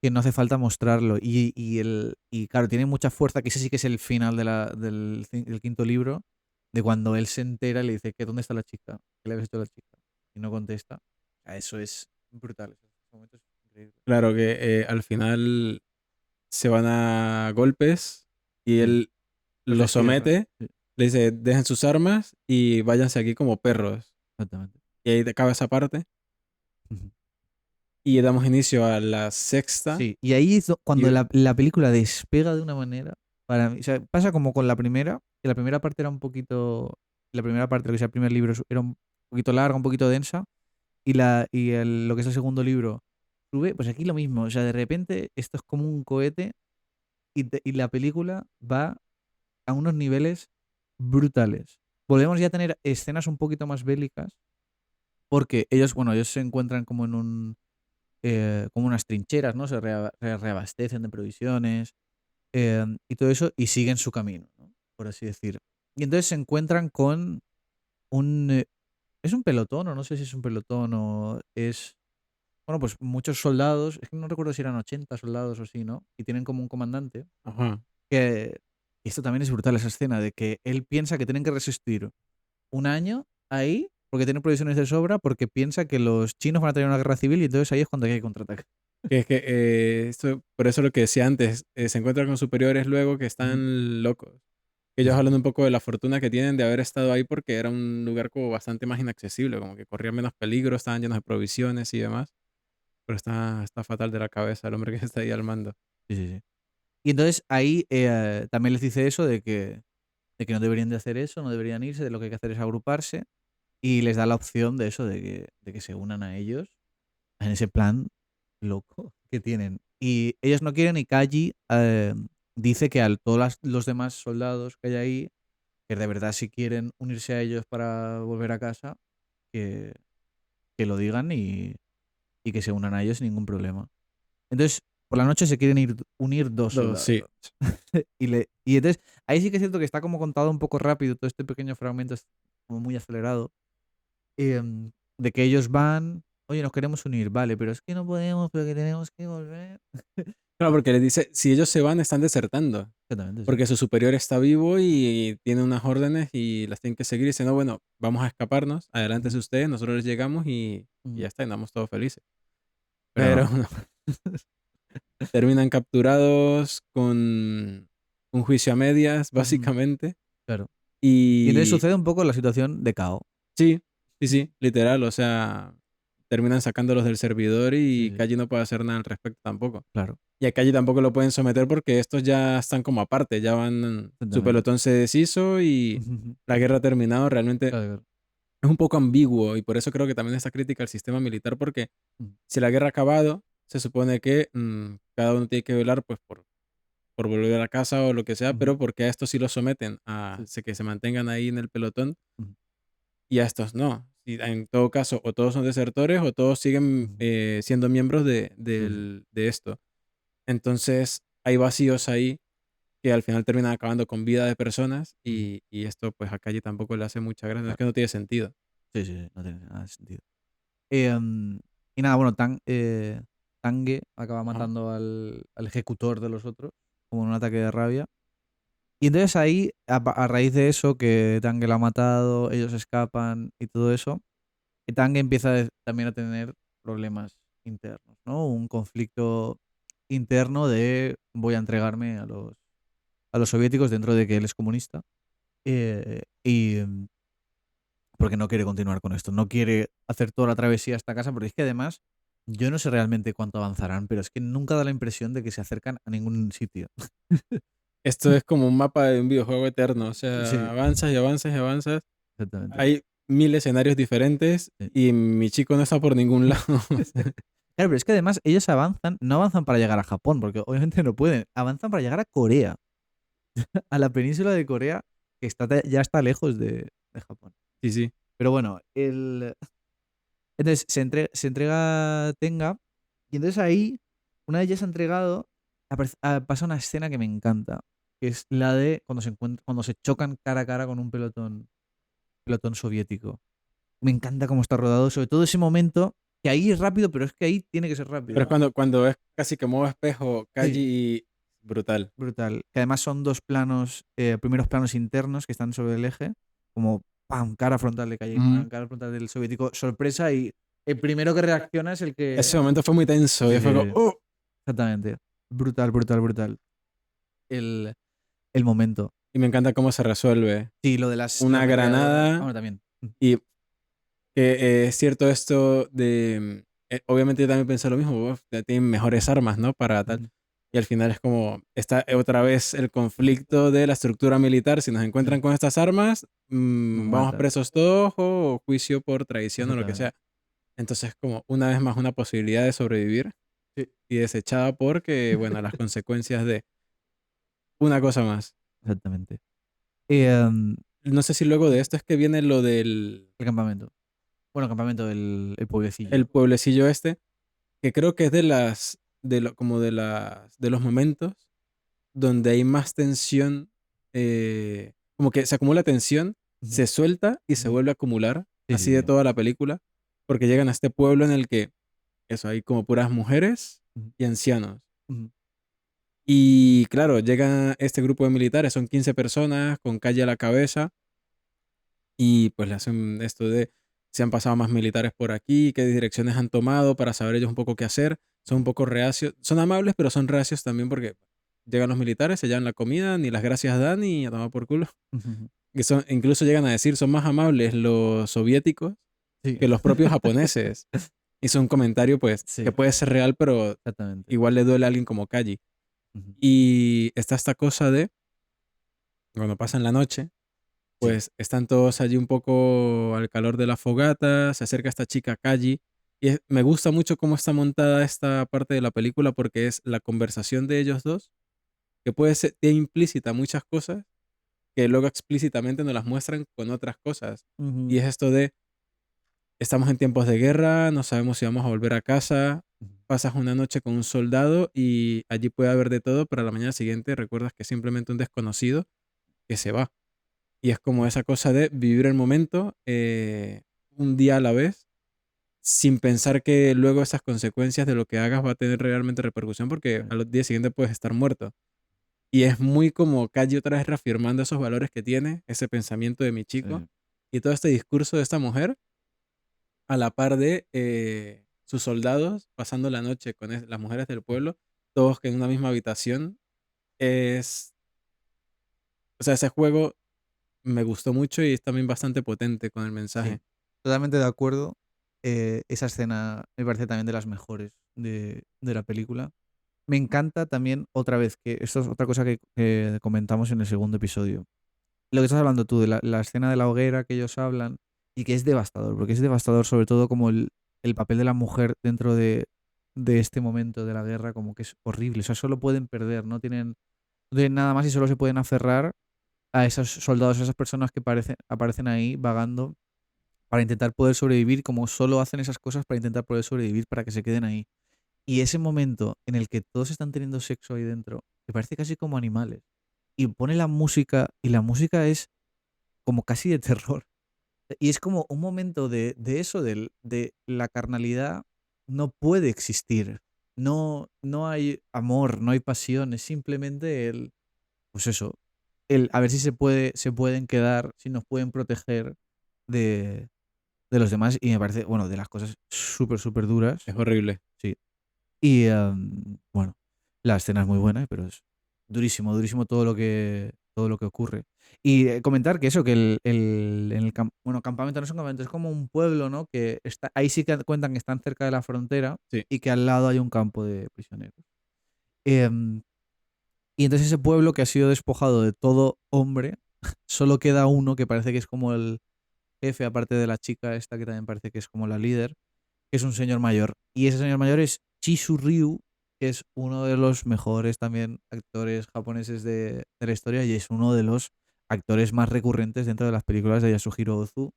que no hace falta mostrarlo. Y claro, tiene mucha fuerza, que ese sí que es el final del quinto libro, de cuando él se entera y le dice que dónde está la chica, qué le habías hecho a la chica. Y no contesta. O sea, eso es brutal. Ese momento es increíble. Claro que al final se van a golpes y Sí. él Los lo destierra. somete Sí. Le dice, dejen sus armas y váyanse aquí como perros. Exactamente. Y ahí acaba esa parte. Ujú. Y damos inicio a la sexta. Sí, y ahí es cuando Y, la película despega de una manera, para mí, o sea, pasa como con la primera, que la primera parte era un poquito, la primera parte, lo que sea el primer libro, era un poquito larga, un poquito densa, lo que es el segundo libro sube, pues aquí lo mismo, o sea, de repente esto es como un cohete y la película va a unos niveles brutales. Volvemos ya a tener escenas un poquito más bélicas, porque ellos, bueno, ellos se encuentran como en como unas trincheras, ¿no? Se reabastecen de provisiones y todo eso y siguen su camino, ¿no? Por así decir. Y entonces se encuentran con un... ¿Es un pelotón o no sé si es un pelotón o es... Bueno, pues muchos soldados, es que no recuerdo si eran 80 soldados o así, ¿no? Y tienen como un comandante ajá. que... Y esto también es brutal, esa escena de que él piensa que tienen que resistir un año ahí porque tienen provisiones de sobra porque piensa que los chinos van a tener una guerra civil y entonces ahí es cuando hay que contraatacar. Que es que por eso lo que decía antes, se encuentran con superiores luego que Ujú. están locos. Sí, Ellos sí. hablan un poco de la fortuna que tienen de haber estado ahí porque era un lugar como bastante más inaccesible, como que corrían menos peligro, estaban llenos de provisiones y demás. Pero está fatal de la cabeza el hombre que está ahí al mando. Sí, sí, sí. Y entonces ahí también les dice eso de que no deberían de hacer eso, no deberían irse, de lo que hay que hacer es agruparse y les da la opción de eso, de que se unan a ellos en ese plan loco que tienen. Y ellos no quieren y Kaji dice que a todos los demás soldados que hay ahí, que de verdad si quieren unirse a ellos para volver a casa, que, que lo digan y que se unan a ellos sin ningún problema. Entonces, por la noche se quieren unir dos Dos, sí. soldados. Y entonces, ahí sí que es cierto que está como contado un poco rápido, todo este pequeño fragmento es como muy acelerado, de que ellos van, oye, nos queremos unir, vale, pero es que no podemos, pero que tenemos que volver. Claro, porque les dice, si ellos se van, están desertando. Exactamente, sí. Porque su superior está vivo y tiene unas órdenes y las tienen que seguir. Y dicen, no, bueno, vamos a escaparnos, adelántense Ujú, ustedes, nosotros les llegamos y ujú. ya está, y andamos todos felices. Pero Pero no, no, terminan capturados con un juicio a medias, ujú, básicamente. claro. Y entonces Y sucede un poco la situación de caos. sí, sí, sí, literal, o sea, terminan sacándolos del servidor Sí, y sí, Kaji no puede hacer nada al respecto tampoco. claro. Y a Kaji tampoco lo pueden someter porque estos ya están como aparte, ya van, su Exactamente. pelotón se deshizo y Ujú, la guerra ha terminado. Realmente claro, claro. es un poco ambiguo y por eso creo que también esta crítica al sistema militar, porque Ujú, si la guerra ha acabado, se supone que cada uno tiene que velar pues por volver a casa o lo que sea, ujú, pero porque a estos sí los someten a sí, que se mantengan ahí en el pelotón ujú, y a estos no. Y en todo caso, o todos son desertores o todos siguen ujú, siendo miembros sí, sí. de esto. Entonces, hay vacíos ahí que al final terminan acabando con vida de personas Ujú, y esto pues a Calle tampoco le hace mucha gracia, es claro. que no tiene sentido. Sí, sí, sí, no tiene nada de sentido. Y nada, bueno, Tange acaba Ajá. matando al ejecutor de los otros, como en un ataque de rabia. Y entonces ahí, a raíz de eso, que Tange lo ha matado, ellos escapan y todo eso, y Tange empieza también a tener problemas internos, ¿no? Un conflicto interno de voy a entregarme a los soviéticos dentro de que él es comunista. Y porque no quiere continuar con esto, no quiere hacer toda la travesía hasta casa, porque es que además yo no sé realmente cuánto avanzarán, pero es que nunca da la impresión de que se acercan a ningún sitio. Esto es como un mapa de un videojuego eterno, o sea, Sí, avanzas y avanzas y avanzas. exactamente. Hay 1000 escenarios diferentes Sí. y mi chico no está por ningún lado. O sea, Claro, pero es que además ellos avanzan, no avanzan para llegar a Japón, porque obviamente no pueden, avanzan para llegar a Corea, a la península de Corea, que ya está lejos de Japón. sí, sí. Pero bueno, entonces se entrega Tenga, y entonces ahí, una vez ya se ha entregado, pasa una escena que me encanta, que es la de cuando se chocan cara a cara con un pelotón soviético. Me encanta cómo está rodado, sobre todo ese momento, que ahí es rápido, pero es que ahí tiene que ser Pero es rápido. cuando es casi que modo espejo, Sí, Kaji y brutal. brutal. Que además son dos planos, primeros planos internos que están sobre el eje, como pam, cara frontal de calle, Ujú. pam, cara frontal del soviético, sorpresa, y el primero que reacciona es el que... Ese momento fue muy tenso y Sí, fue como, sí, exactamente. Brutal, brutal, brutal. El, el momento. Y me encanta cómo se resuelve. Sí, lo de las la Una ametralladora. granada Bueno, también. y que es cierto esto de... obviamente yo también pensé lo mismo, uf, ya tienen mejores armas, ¿no? Para tal. Ujú. Y al final es como, está otra vez el conflicto de la estructura militar. Si nos encuentran Sí, con estas armas, nos vamos matan. presos todos o juicio por traición o lo que Exactamente. sea. Entonces, como una vez más una posibilidad de sobrevivir Sí, y desechada porque, bueno, las consecuencias de una cosa más. exactamente. El No sé si luego de esto es que viene lo del campamento. Bueno, campamento, el el pueblecillo. pueblecillo este, que creo que es como de los momentos donde hay más tensión, como que se acumula tensión, Ujú, se suelta y se ujú. vuelve a acumular, Sí, sí, así de sí. toda la película, porque llegan a este pueblo en el que, eso, hay como puras mujeres Ujú, y ancianos. ujú. Y claro, llega este grupo de militares, son 15 personas, con calle a la cabeza, y pues le hacen esto de si han pasado más militares por aquí, qué direcciones han tomado para saber ellos un poco qué hacer. Son un poco reacios, son amables, pero son reacios también porque llegan los militares, se llevan la comida, ni las gracias dan y a tomar por culo. Ujú, ujú. Que son, incluso llegan a decir, son más amables los soviéticos Sí. que los propios japoneses. Y es un comentario pues que Sí, puede ser real, pero exactamente. igual le duele a alguien como Kaji. Ujú. Y está esta cosa de, cuando pasan la noche, Sí. pues están todos allí un poco al calor de la fogata, se acerca esta chica Kaji. Y me gusta mucho cómo está montada esta parte de la película porque es la conversación de ellos dos, que puede ser tiene implícita muchas cosas que luego explícitamente nos las muestran con otras cosas. Y Ujú, es esto de, estamos en tiempos de guerra, no sabemos si vamos a volver a casa, ujú. pasas una noche con un soldado y allí puede haber de todo, pero a la mañana siguiente recuerdas que es simplemente un desconocido que se va. Y es como esa cosa de vivir el momento un día a la vez, sin pensar que luego esas consecuencias de lo que hagas va a tener realmente repercusión, porque Sí, al día siguiente puedes estar muerto. Y es muy como Kaji otra vez reafirmando esos valores que tiene, ese pensamiento de mi chico, sí. y todo este discurso de esta mujer a la par de sus soldados pasando la noche con las mujeres del pueblo, todos que en una misma habitación. Es, o sea, ese juego me gustó mucho y es también bastante potente con el Sí, mensaje. totalmente de acuerdo. Esa escena me parece también de las mejores de la película. Me encanta también, otra vez, que esto es otra cosa que comentamos en el segundo episodio. Lo que estás hablando tú, de la escena de la hoguera que ellos hablan, y que es devastador, porque es devastador sobre todo como el papel de la mujer dentro de este momento de la guerra, como que es horrible. O sea, solo pueden perder, no tienen nada más y solo se pueden aferrar a esos soldados, a esas personas que aparecen ahí vagando para intentar poder sobrevivir, como solo hacen esas cosas para intentar poder sobrevivir, para que se queden ahí. Y ese momento en el que todos están teniendo sexo ahí dentro, me parece casi como animales. Y pone la música, y la música es como casi de terror. Y es como un momento de eso, de la carnalidad no puede existir. No hay amor, no hay pasión, es simplemente pues eso, a ver si se pueden quedar, si nos pueden proteger de, de los demás. Y me parece, bueno, de las cosas súper, súper duras. Es horrible. Sí. Y bueno, la escena es muy buena, pero es durísimo, durísimo todo lo que ocurre. Y comentar que eso, que en el bueno, campamento no es un campamento, es como un pueblo, ¿no? Que está, ahí sí que cuentan que están cerca de la frontera Sí. y que al lado hay un campo de prisioneros. Em, y entonces ese pueblo que ha sido despojado de todo hombre, solo queda uno que parece que es como el jefe, aparte de la chica esta que también parece que es como la líder, que es un señor mayor. Y ese señor mayor es Chisu Ryu, que es uno de los mejores también actores japoneses de la historia y es uno de los actores más recurrentes dentro de las películas de Yasuhiro Ozu.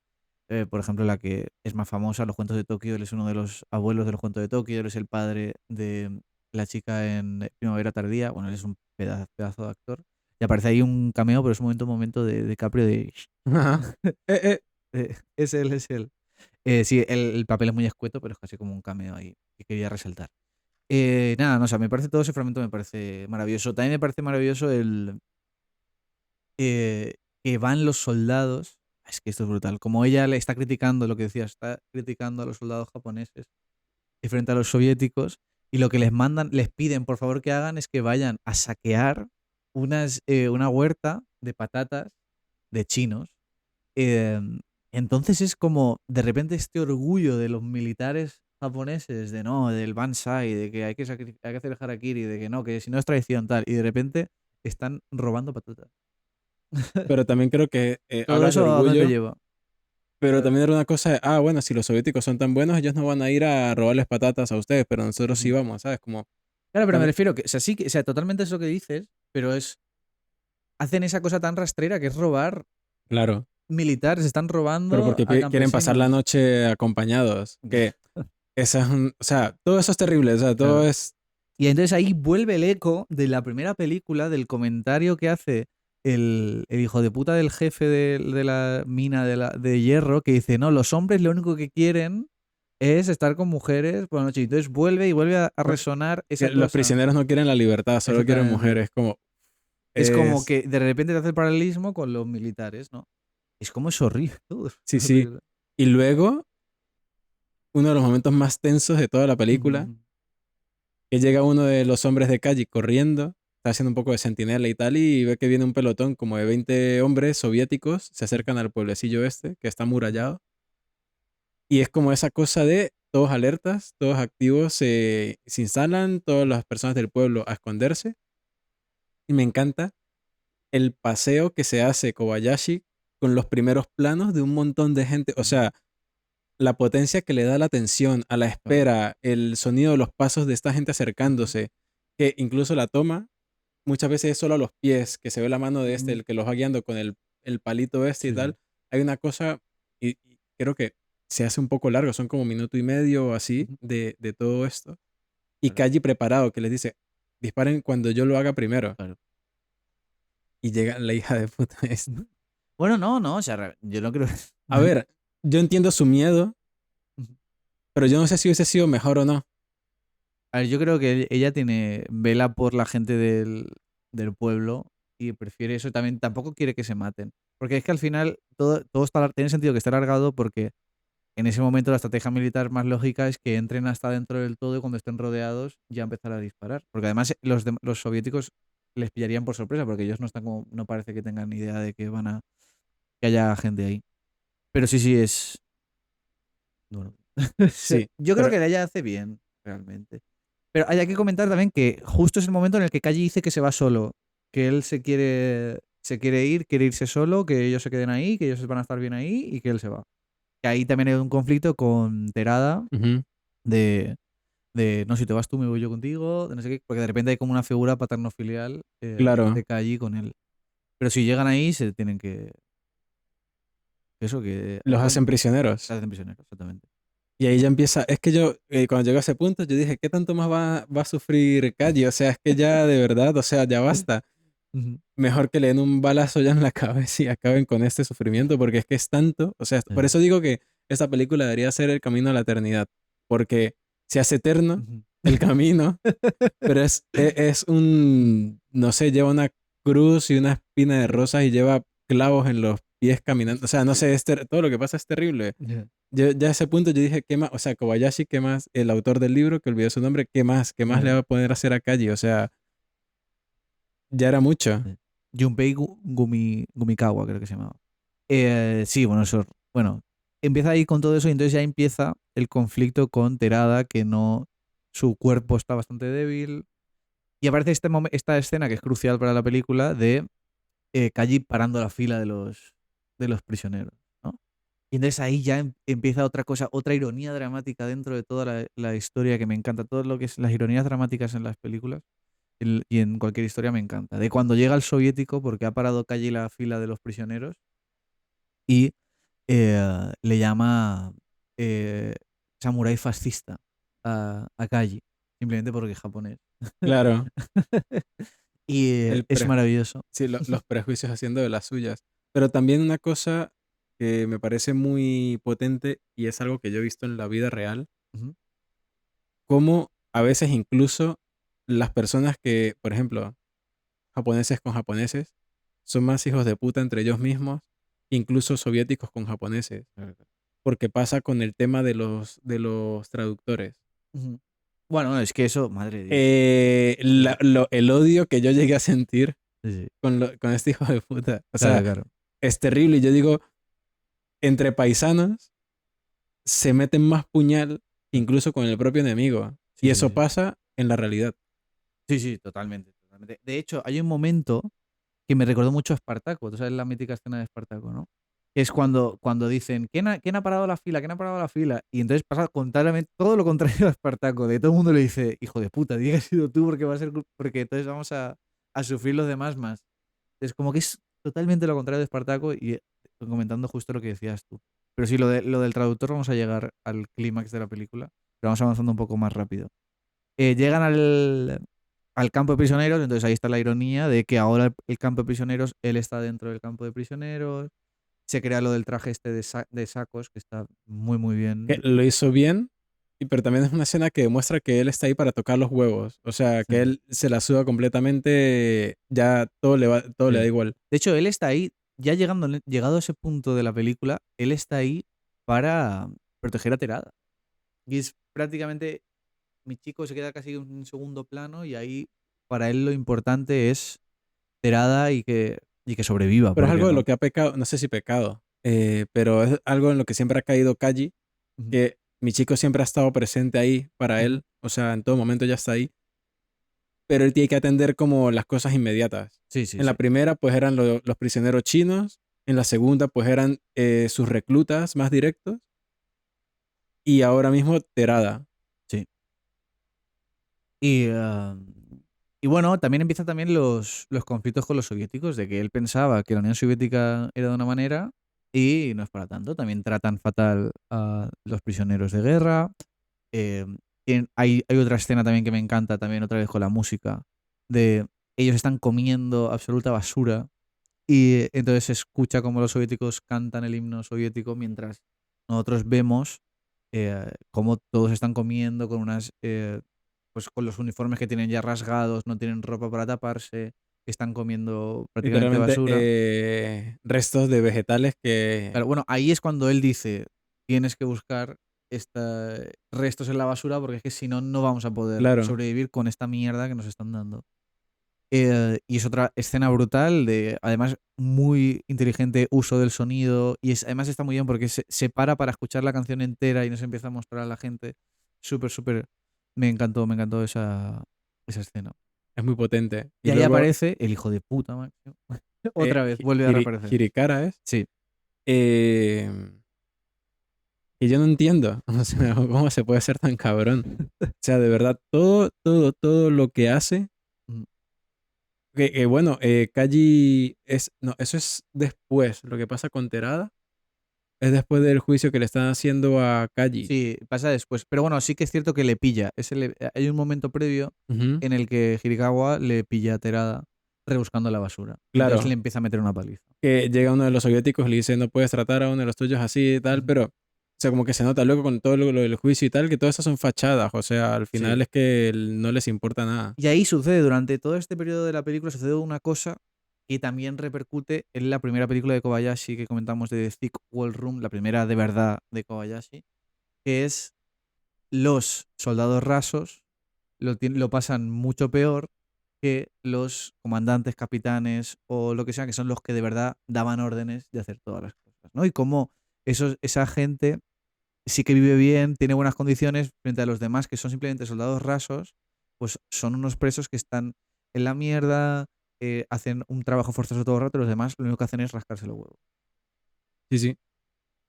Por ejemplo, la que es más famosa, Los Cuentos de Tokio, él es uno de los abuelos de Los Cuentos de Tokio, él es el padre de la chica en Primavera Tardía. Bueno, él es un pedazo de actor. Y aparece ahí un cameo, pero es un momento de Caprio de... Ajá. Eh, Es él, es él. Sí, el papel es muy escueto, pero es casi como un cameo ahí que quería resaltar. Nada, no, o sea, me parece todo ese fragmento me parece maravilloso. También me parece maravilloso que van los soldados. Es que esto es brutal. Como ella le está criticando lo que decía, está criticando a los soldados japoneses y frente a los soviéticos, y lo que les mandan, les piden por favor que hagan es que vayan a saquear una huerta de patatas de chinos. Eh, entonces es como de repente este orgullo de los militares japoneses de no, del Bansai, de que hay que, hay que hacer el harakiri, de que no, que si no es traición tal, y de repente están robando patatas. Pero también creo que Todo hablas de eso a dónde te orgullo, lleva. pero ¿Sabes? también era una cosa de, bueno, si los soviéticos son tan buenos, ellos no van a ir a robarles patatas a ustedes, pero nosotros sí Ujú. vamos, ¿sabes? Como, Claro, pero me también, refiero que, o sea, sí que, o sea, totalmente es lo que dices, pero es, hacen esa cosa tan rastrera que es robar claro, militares, están pero robando porque a quieren pasar la campesinos. noche acompañados, que esa es o sea, todo eso es terrible, o sea, todo Claro. es, Y entonces ahí vuelve el eco de la primera película, del comentario que hace el hijo de puta del jefe de la mina de hierro, que dice, no, los hombres lo único que quieren es estar con mujeres por la noche. Y entonces vuelve y vuelve a bueno, resonar esa que los cosa. prisioneros no quieren la libertad, solo quieren Exactamente. mujeres, como, Es como es, que de repente te hace el paralelismo con los militares, ¿no? Es como es horrible todo. Es sí, sí. horrible. Y luego, uno de los momentos más tensos de toda la película, Ujú. que llega uno de los hombres de calle corriendo, está haciendo un poco de centinela y tal, y ve que viene un pelotón como de 20 hombres soviéticos, se acercan al pueblecillo este, que está Ujú. amurallado, y es como esa cosa de todos alertas, todos activos, se instalan, todas las personas del pueblo a esconderse, y me encanta el paseo que se hace Kobayashi con los primeros planos de un montón de gente, o Ujú. sea, la potencia que le da la atención a la Claro. espera, el sonido de los pasos de esta gente Ujú. acercándose, que incluso la toma muchas veces es solo a los pies, que se ve la mano de este, Ujú. el que los va guiando con el palito este y Sí, sí. tal. Hay una cosa, y creo que se hace un poco largo, son como minuto y medio o así Ujú. de todo esto. Y Claro, Kaji preparado, que les dice, disparen cuando yo lo haga primero. claro. Y llega la hija de puta esta. Ujú. Bueno, no, no, o sea, yo no creo. A ver, yo entiendo su miedo, Ujú. pero yo no sé si hubiese sido mejor o no. A ver, yo creo que ella tiene vela por la gente del pueblo y prefiere eso. También tampoco quiere que se maten. Porque es que al final todo está, tiene sentido que esté alargado porque en ese momento la estrategia militar más lógica es que entren hasta dentro del todo y cuando estén rodeados ya empezar a disparar. Porque además los soviéticos les pillarían por sorpresa porque ellos no están como, no parece que tengan ni idea de que que haya gente ahí. Pero sí, sí, es. Bueno. Sí, Yo creo pero que ella hace bien, realmente. Pero hay que comentar también que justo es el momento en el que Kaji dice que se va solo, que él se quiere ir, quiere irse solo, que ellos se queden ahí, que ellos van a estar bien ahí y que él se va. Que ahí también hay un conflicto con Terada ujú, de, de no, si te vas tú me voy yo contigo, de no sé qué, porque de repente hay como una figura paterno-filial claro, de Kaji con él. Pero si llegan ahí se tienen que. Eso, que los hacen se prisioneros. hacen prisioneros, exactamente. Y ahí ya empieza, es que yo, cuando llegó a ese punto, yo dije, ¿qué tanto más va a sufrir Kaji? O sea, es que ya de verdad, o sea, ya basta. Ujú. Mejor que le den un balazo ya en la cabeza y acaben con este sufrimiento, porque es que es tanto, o sea, por Sí. eso digo que esta película debería ser el camino a la eternidad, porque se hace eterno Ujú. el camino, pero es un, no sé, lleva una cruz y una espina de rosas y lleva clavos en los pies caminando, o sea, no sé, todo lo que pasa es terrible. Ya. Yo, ya a ese punto yo dije, ¿qué más? O sea, Kobayashi, ¿qué más? El autor del libro, que olvidé su nombre, ¿qué más? ¿Qué más le Ya. va a poner a hacer a Kaji? O sea, ya era mucho. Junpei Gumikawa, creo que se llamaba. Sí, bueno, eso. Bueno, empieza ahí con todo eso y entonces ya empieza el conflicto con Terada, que no. Su cuerpo está bastante débil. Y aparece esta escena que es crucial para la película de Kaji parando la fila de los prisioneros, ¿no? Y entonces ahí ya empieza otra cosa, otra ironía dramática dentro de toda la historia que me encanta. Todo lo que es las ironías dramáticas en las películas y en cualquier historia me encanta. De cuando llega el soviético, porque ha parado calle la fila de los prisioneros y le llama eh, samurái fascista a Kaji, simplemente porque es japonés. Claro, Y el es maravilloso. sí, los prejuicios haciendo de las suyas. Pero también una cosa que me parece muy potente y es algo que yo he visto en la vida real, Ujú. como a veces incluso las personas que, por ejemplo, japoneses con japoneses, son más hijos de puta entre ellos mismos, incluso soviéticos con japoneses, porque pasa con el tema de los traductores. Ujú. Bueno, es que eso, madre de Dios. El odio que yo llegué a sentir Sí, sí. con este hijo de puta. O Claro, sea, claro. es terrible. Y yo digo, entre paisanos se meten más puñal que Mm. incluso con el propio enemigo. Sí, Y sí, eso sí. pasa en la realidad. Sí, sí, totalmente, totalmente. De hecho, hay un momento que me recordó mucho a Espartaco. Tú sabes la mítica escena de Espartaco, ¿no? Que es cuando dicen, ¿quién ha parado la fila? ¿Quién ha parado la fila? Y entonces pasa contrariamente, todo lo contrario a Espartaco. De todo el mundo le dice, hijo de puta, di que has sido tú porque va a ser porque entonces vamos a sufrir los demás más. Es como que es totalmente lo contrario de Espartaco y comentando justo lo que decías tú. Pero sí, lo del traductor vamos a llegar al clímax de la película, pero vamos avanzando un poco más rápido. Llegan al campo de prisioneros, entonces ahí está la ironía de que ahora el campo de prisioneros, él está dentro del campo de prisioneros, se crea lo del traje este de sacos, que está muy, muy Que bien. lo hizo bien, pero también es una escena que demuestra que él está ahí para tocar los huevos. O sea, que Sí, él se la suda completamente, ya todo le da sí. igual. De hecho, él está ahí, ya llegado a ese punto de la película, él está ahí para proteger a Terada. Y es prácticamente, mi chico se queda casi en un segundo plano y ahí para él lo importante es Terada y que sobreviva, Pero es porque algo de no. lo que ha pecado, no sé si pecado, pero es algo en lo que siempre ha caído Kaji, Ujú, que mi chico siempre ha estado presente ahí para ujú. él, o sea, en todo momento ya está ahí, pero él tiene que atender como las cosas inmediatas. Sí, sí, En la sí. primera, pues eran los prisioneros chinos, en la segunda, pues eran sus reclutas más directos, y ahora mismo Terada. Sí. Y bueno, también empiezan también los conflictos con los soviéticos, de que él pensaba que la Unión Soviética era de una manera y no es para tanto. También tratan fatal a los prisioneros de guerra. Eh, hay otra escena también que me encanta, también otra vez con la música, de ellos están comiendo absoluta basura y entonces se escucha como los soviéticos cantan el himno soviético mientras nosotros vemos cómo todos están comiendo con pues con los uniformes que tienen ya rasgados, no tienen ropa para taparse, están comiendo prácticamente Literalmente basura. restos de vegetales que, Claro, bueno, ahí es cuando él dice, tienes que buscar restos en la basura porque es que si no, no vamos a poder claro, sobrevivir con esta mierda que nos están dando. Y es otra escena brutal de, además, muy inteligente uso del sonido. Y además está muy bien porque se para escuchar la canción entera y nos empieza a mostrar a la gente. Súper, súper. Me encantó esa escena. es muy potente. Y Y ahí luego, aparece el hijo de puta, macho. Otra vez, vuelve a reaparecer. Hirikara es, Sí. eh, que yo no entiendo, o sea, cómo se puede ser tan cabrón. O sea, de verdad, todo lo que hace, Mm. que bueno, Kaji es, no, eso es después, lo que pasa con Terada, es después del juicio que le están haciendo a Kaji. Sí, pasa después. Pero bueno, sí que es cierto que le pilla. Hay un momento previo Ujú. en el que Hirikawa le pilla a Terada rebuscando la basura. Y entonces le Claro, empieza a meter una paliza. que llega uno de los soviéticos y le dice, no puedes tratar a uno de los tuyos así y tal, Ujú. pero, o sea, como que se nota luego con todo lo del juicio y tal, que todas esas son fachadas, o sea, al final Sí. es que no les importa nada. Y ahí sucede, durante todo este periodo de la película, sucede una cosa que también repercute en la primera película de Kobayashi que comentamos de The Thick Wall Room, la primera de verdad de Kobayashi, que es los soldados rasos lo pasan mucho peor que los comandantes, capitanes o lo que sea, que son los que de verdad daban órdenes de hacer todas las cosas, ¿no? Y cómo esa gente sí que vive bien, tiene buenas condiciones frente a los demás que son simplemente soldados rasos, pues son unos presos que están en la mierda, hacen un trabajo forzoso todo el rato y los demás lo único que hacen es rascarse los huevos. Sí, sí.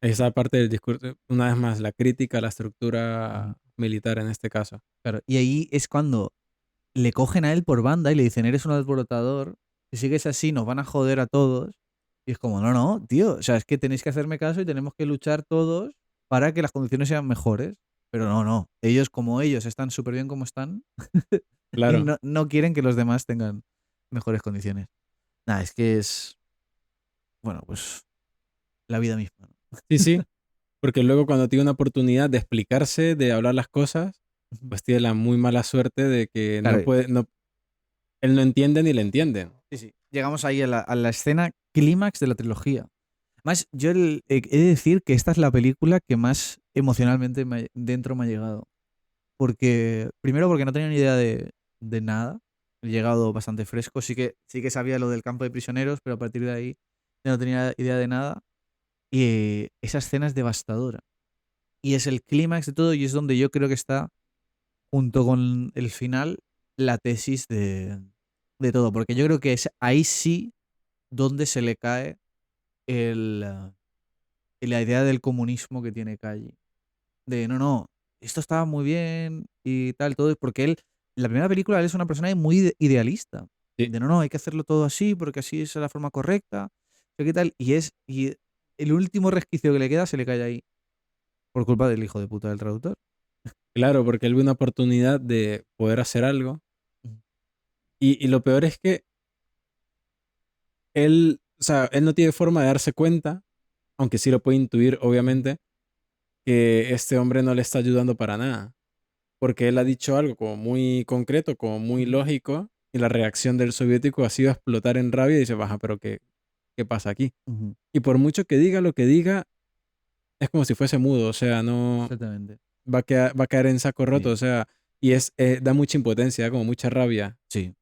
Esa parte del discurso, una vez más, la crítica a la Ujú. estructura militar en este caso. Claro, y ahí es cuando le cogen a él por banda y le dicen, eres un alborotador, si sigues así nos van a joder a todos. Y es como, no, no, tío, o sea, es que tenéis que hacerme caso y tenemos que luchar todos para que las condiciones sean mejores. Pero no, no, ellos como ellos están súper bien como están, Claro. no quieren que los demás tengan mejores condiciones. Nada, es que es, bueno, pues la vida misma, ¿no? Sí, sí. Porque luego cuando tiene una oportunidad de explicarse, de hablar las cosas, Ujú. pues tiene la muy mala suerte de que no Claro, puede, no, él no entiende ni le entienden. sí, sí. Llegamos ahí a la escena clímax de la trilogía. Más, yo he de decir que esta es la película que más emocionalmente dentro me ha llegado. Primero porque no tenía ni idea de nada. llegado bastante fresco. Sí que sabía lo del campo de prisioneros, pero a partir de ahí ya no tenía idea de nada. Y esa escena es devastadora. Y es el clímax de todo y es donde yo creo que está, junto con el final, la tesis de todo. Porque yo creo que es ahí sí donde se le cae el, la idea del comunismo que tiene Kaji. De no, no, esto estaba muy bien y tal, todo, porque él, en la primera película, él es una persona muy idealista. Sí. De no, no, hay que hacerlo todo así porque así es la forma correcta. ¿Qué tal? Y el último resquicio que le queda se le cae ahí por culpa del hijo de puta del traductor. Claro, porque él ve una oportunidad de poder hacer algo. Ujú. Y lo peor es que él, o sea, él no tiene forma de darse cuenta, aunque sí lo puede intuir, Ujú. obviamente, que este hombre no le está ayudando para nada. Porque él ha dicho algo como muy concreto, como muy Ujú. lógico, y la reacción del soviético ha sido explotar en rabia y dice, baja, pero ¿qué pasa aquí? Ujú. Y por mucho que diga lo que diga, es como si fuese mudo, o sea, no Exactamente. va a caer en saco roto, Sí. o sea, y da mucha impotencia, da como mucha rabia. Sí.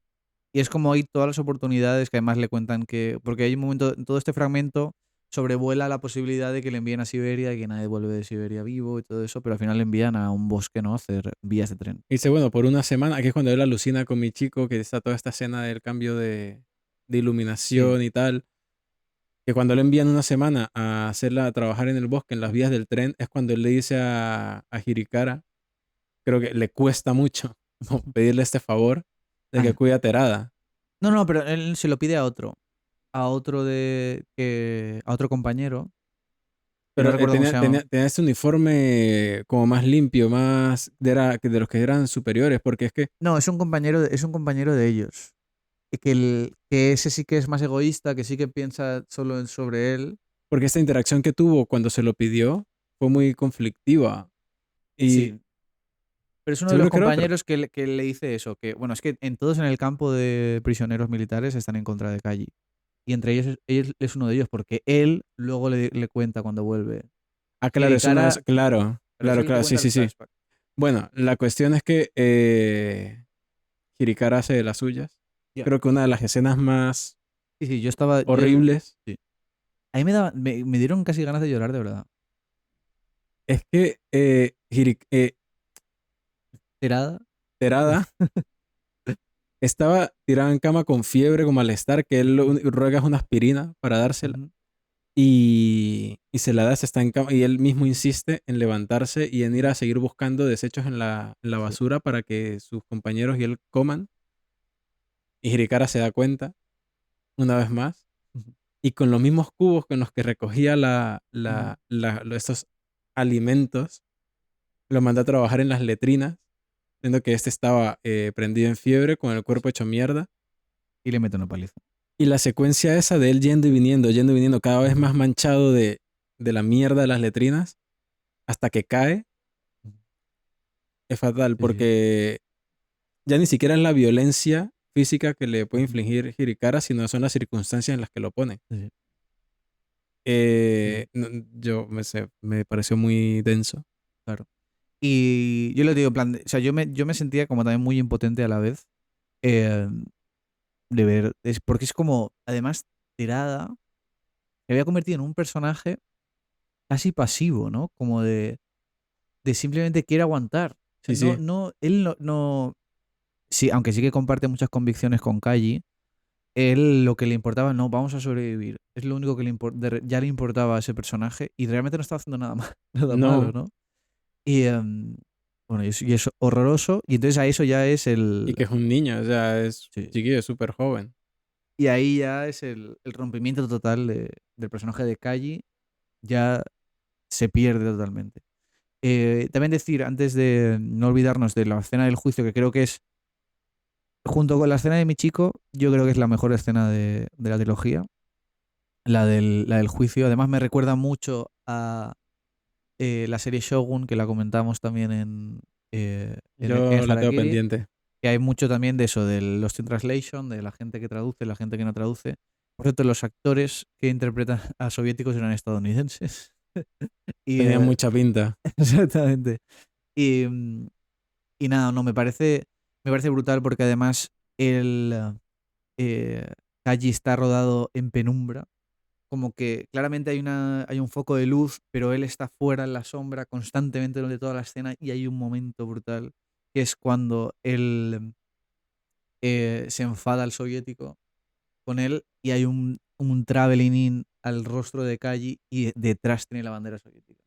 Y es como hay todas las oportunidades que además le cuentan que. Porque hay un momento, en todo este fragmento sobrevuela la posibilidad de que le envíen a Siberia y que nadie vuelve de Siberia vivo y todo eso, pero al final le envían a un bosque, ¿no? A hacer vías de tren. Y dice, bueno, por una semana, que es cuando él alucina con mi chico, que está toda esta escena del cambio de Sí. iluminación y tal, que cuando le envían una semana a hacerla a trabajar en el bosque, en las vías del tren, es cuando él le dice a Hirikara, creo que le cuesta mucho como pedirle este favor de que Ah, cuide a Terada. no, no, pero él se lo pide a otro compañero, que no Pero recuerdo cómo se llama. tenía este uniforme como más limpio, más de los que eran superiores, porque es que, No, es un compañero de ellos. Y que ese sí que es más egoísta, que sí que piensa solo sobre él. porque esta interacción que tuvo cuando se lo pidió fue muy conflictiva. Y Sí. Pero es uno de los seguro que era otro. compañeros que le dice eso, que bueno, es que en todos en el campo de prisioneros militares están en contra de Kaji. Y entre ellos, él es uno de ellos, porque él luego le cuenta cuando vuelve. Ah, claro, Hirikara, claro, pero eso le claro, sí, cuenta el sí, sí. flashback. Bueno, la cuestión es que Hirikara hace de las suyas. Ya. Creo que una de las escenas más Sí, sí, yo estaba. horribles Sí. A mí me dieron casi ganas de llorar, de verdad. es que Terada. Terada estaba tirado en cama con fiebre, con malestar, que él ruega una aspirina para dársela. Ujú. Y se la da, se está en cama, y él mismo insiste en levantarse y en ir a seguir buscando desechos en la Sí. basura para que sus compañeros y él coman. Y Hirikara se da cuenta, una vez más, Ujú. y con los mismos cubos con los que recogía Ujú. estos alimentos, lo manda a trabajar en las letrinas, viendo que este estaba prendido en fiebre, con el cuerpo hecho mierda. Y le meto una paliza. Y la secuencia esa de él yendo y viniendo, cada vez más manchado de la mierda de las letrinas, hasta que cae, Ujú. es fatal, Sí, sí. porque ya ni siquiera es la violencia física que le puede Ujú. infligir Hirikara, sino son las circunstancias en las que lo pone. Sí, sí. Me pareció muy denso. Claro. Y yo le digo, en plan, o sea, yo me sentía como también muy impotente a la vez, eh, de ver, porque es como, además, Tirada se había convertido en un personaje casi pasivo, ¿no? Como de simplemente quiere aguantar. O sea, Sí, sí. él no, sí, aunque sí que comparte muchas convicciones con Kaji, él lo que le importaba, no, vamos a sobrevivir. Es lo único que ya le importaba a ese personaje y realmente no estaba haciendo nada, nada malo, No. ¿no? Y bueno, y es horroroso. Y entonces a eso ya es Y que es un niño, o sea, es sí. chiquillo, es súper joven. Y ahí ya es el rompimiento total del personaje de Kaji. Ya se pierde totalmente. También decir, antes de no olvidarnos de la escena del juicio, que creo que es, junto con la escena de mi chico, yo creo que es la mejor escena de la trilogía. La del juicio. Además me recuerda mucho a la serie Shogun, que la comentamos también en Yo la tengo Harakiri, pendiente. que hay mucho también de eso, del Lost in Translation, de la gente que traduce, la gente que no traduce. Por cierto, los actores que interpretan a soviéticos eran estadounidenses. Y Tenía mucha pinta. exactamente. Y, y nada, no, me parece brutal porque además el Kaji está rodado en penumbra, como que claramente hay un foco de luz, pero él está fuera en la sombra constantemente durante toda la escena y hay un momento brutal que es cuando él se enfada al soviético con él y hay un traveling in al rostro de Kaji y detrás tiene la bandera soviética.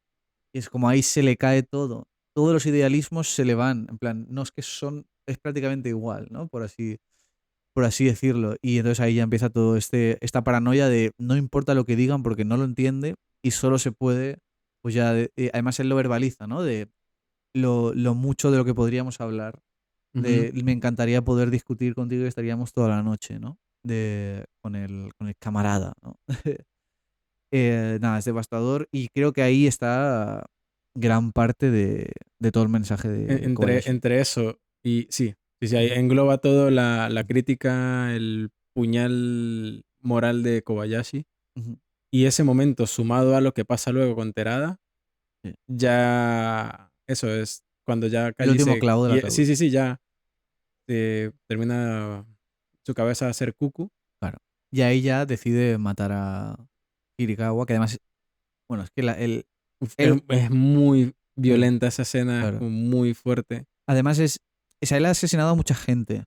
Y es como ahí se le cae todo. Todos los idealismos se le van. En plan, no es que es prácticamente igual, ¿no? Por así decirlo. Y entonces ahí ya empieza todo esta paranoia de no importa lo que digan porque no lo entiende y solo se puede, pues ya, además él lo verbaliza, ¿no? De lo mucho de lo que podríamos hablar. Ujú. Me encantaría poder discutir contigo y estaríamos toda la noche, ¿no? Con el camarada, ¿no? Nada, es devastador y creo que ahí está gran parte de todo el mensaje de Kobayashi. Entre eso y sí, sí, sí, ahí engloba todo la crítica, el puñal moral de Kobayashi. Ujú. Y ese momento sumado a lo que pasa luego con Terada, Sí. ya eso es cuando ya El Kaji último clavo del sí, ataúd. sí, sí, ya termina su cabeza a ser cucu. Claro. Y ahí ya decide matar a Kirikawa, que además, bueno, es que Uf, él, es muy sí, violenta esa escena, es claro. como muy fuerte. Además él ha asesinado a mucha gente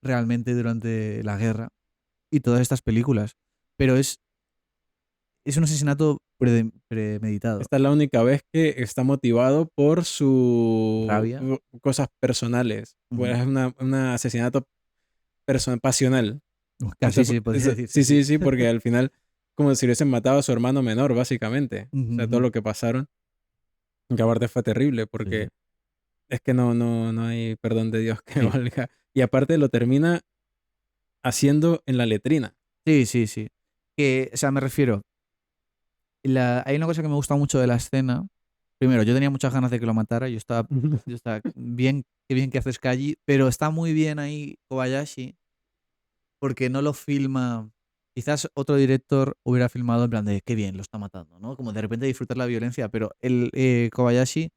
realmente durante la guerra y todas estas películas, pero es un asesinato premeditado. Esta es la única vez que está motivado por su Rabia. cosas personales. Pues Ujú. es un asesinato pasional. O Casi sea, sí, podría decirse, sí, sí. sí, sí, porque al final como si hubiesen matado a su hermano menor, básicamente. Ujú, O sea, todo ujú. lo que pasaron. Que aparte fue terrible, Sí, sí. porque es que no hay perdón de Dios que Sí, valga. Y aparte lo termina haciendo en la letrina. sí, sí, sí. O sea, me refiero, hay una cosa que me gusta mucho de la escena. Primero, yo tenía muchas ganas de que lo matara. Yo estaba bien, qué bien que haces Kaji, pero está muy bien ahí Kobayashi porque no lo filma. Quizás otro director hubiera filmado en plan de qué bien lo está matando, ¿no? Como de repente disfrutar la violencia, pero el Kobayashi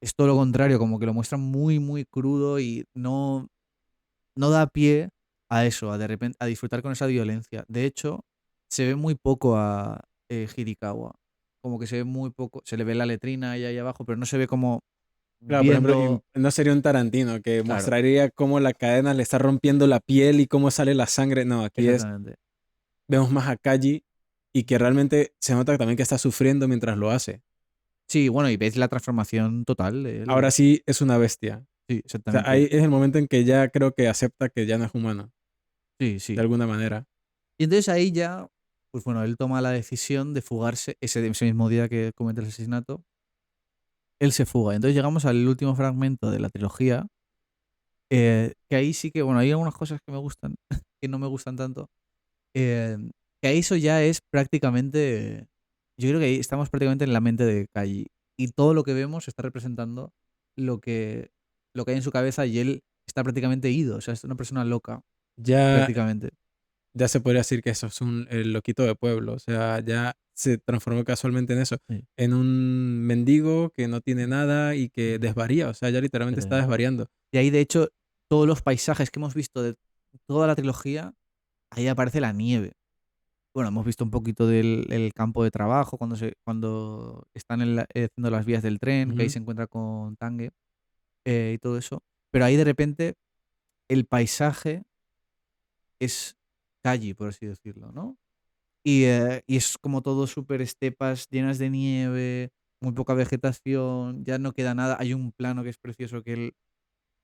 es todo lo contrario, como que lo muestra muy, muy crudo y no da pie a eso, a de repente a disfrutar con esa violencia. De hecho, se ve muy poco a Hirikawa. Como que se ve muy poco, se le ve la letrina ahí abajo, pero no se ve como Claro, por ejemplo, viendo. no sería un Tarantino que Claro, mostraría cómo la cadena le está rompiendo la piel y cómo sale la sangre. No, aquí exactamente. vemos más a Kaji y que realmente se nota también que está sufriendo mientras lo hace. Sí, bueno, y ves la transformación total de Ahora él. sí es una bestia. Sí, O sea, exactamente. ahí es el momento en que ya creo que acepta que ya no es humano, Sí, de sí. alguna manera. Y entonces ahí ya, pues bueno, él toma la decisión de fugarse ese mismo día que comete el asesinato. Él se fuga. Entonces llegamos al último fragmento de la trilogía. Que ahí sí que, bueno, hay algunas cosas que me gustan, que no me gustan tanto. eh, que ahí eso ya es prácticamente, yo creo que ahí estamos prácticamente en la mente de Kaji. Y todo lo que vemos está representando lo que, lo que hay en su cabeza y él está prácticamente ido. O sea, es una persona loca, Ya, prácticamente. ya se podría decir que eso es el loquito de pueblo. O sea, ya se transformó casualmente en eso. Sí. En un mendigo que no tiene nada y que Ujú. desvaría. O sea, ya literalmente está Eh, desvariando. Y ahí, de hecho, todos los paisajes que hemos visto de toda la trilogía, ahí aparece la nieve. Bueno, hemos visto un poquito del el campo de trabajo cuando están haciendo las vías del tren, que ahí Ujú. se encuentra con Tangue y todo eso. Pero ahí de repente el paisaje es calle, por así decirlo, ¿no? Y es como todo súper estepas llenas de nieve, muy poca vegetación, ya no queda nada. Hay un plano que es precioso que él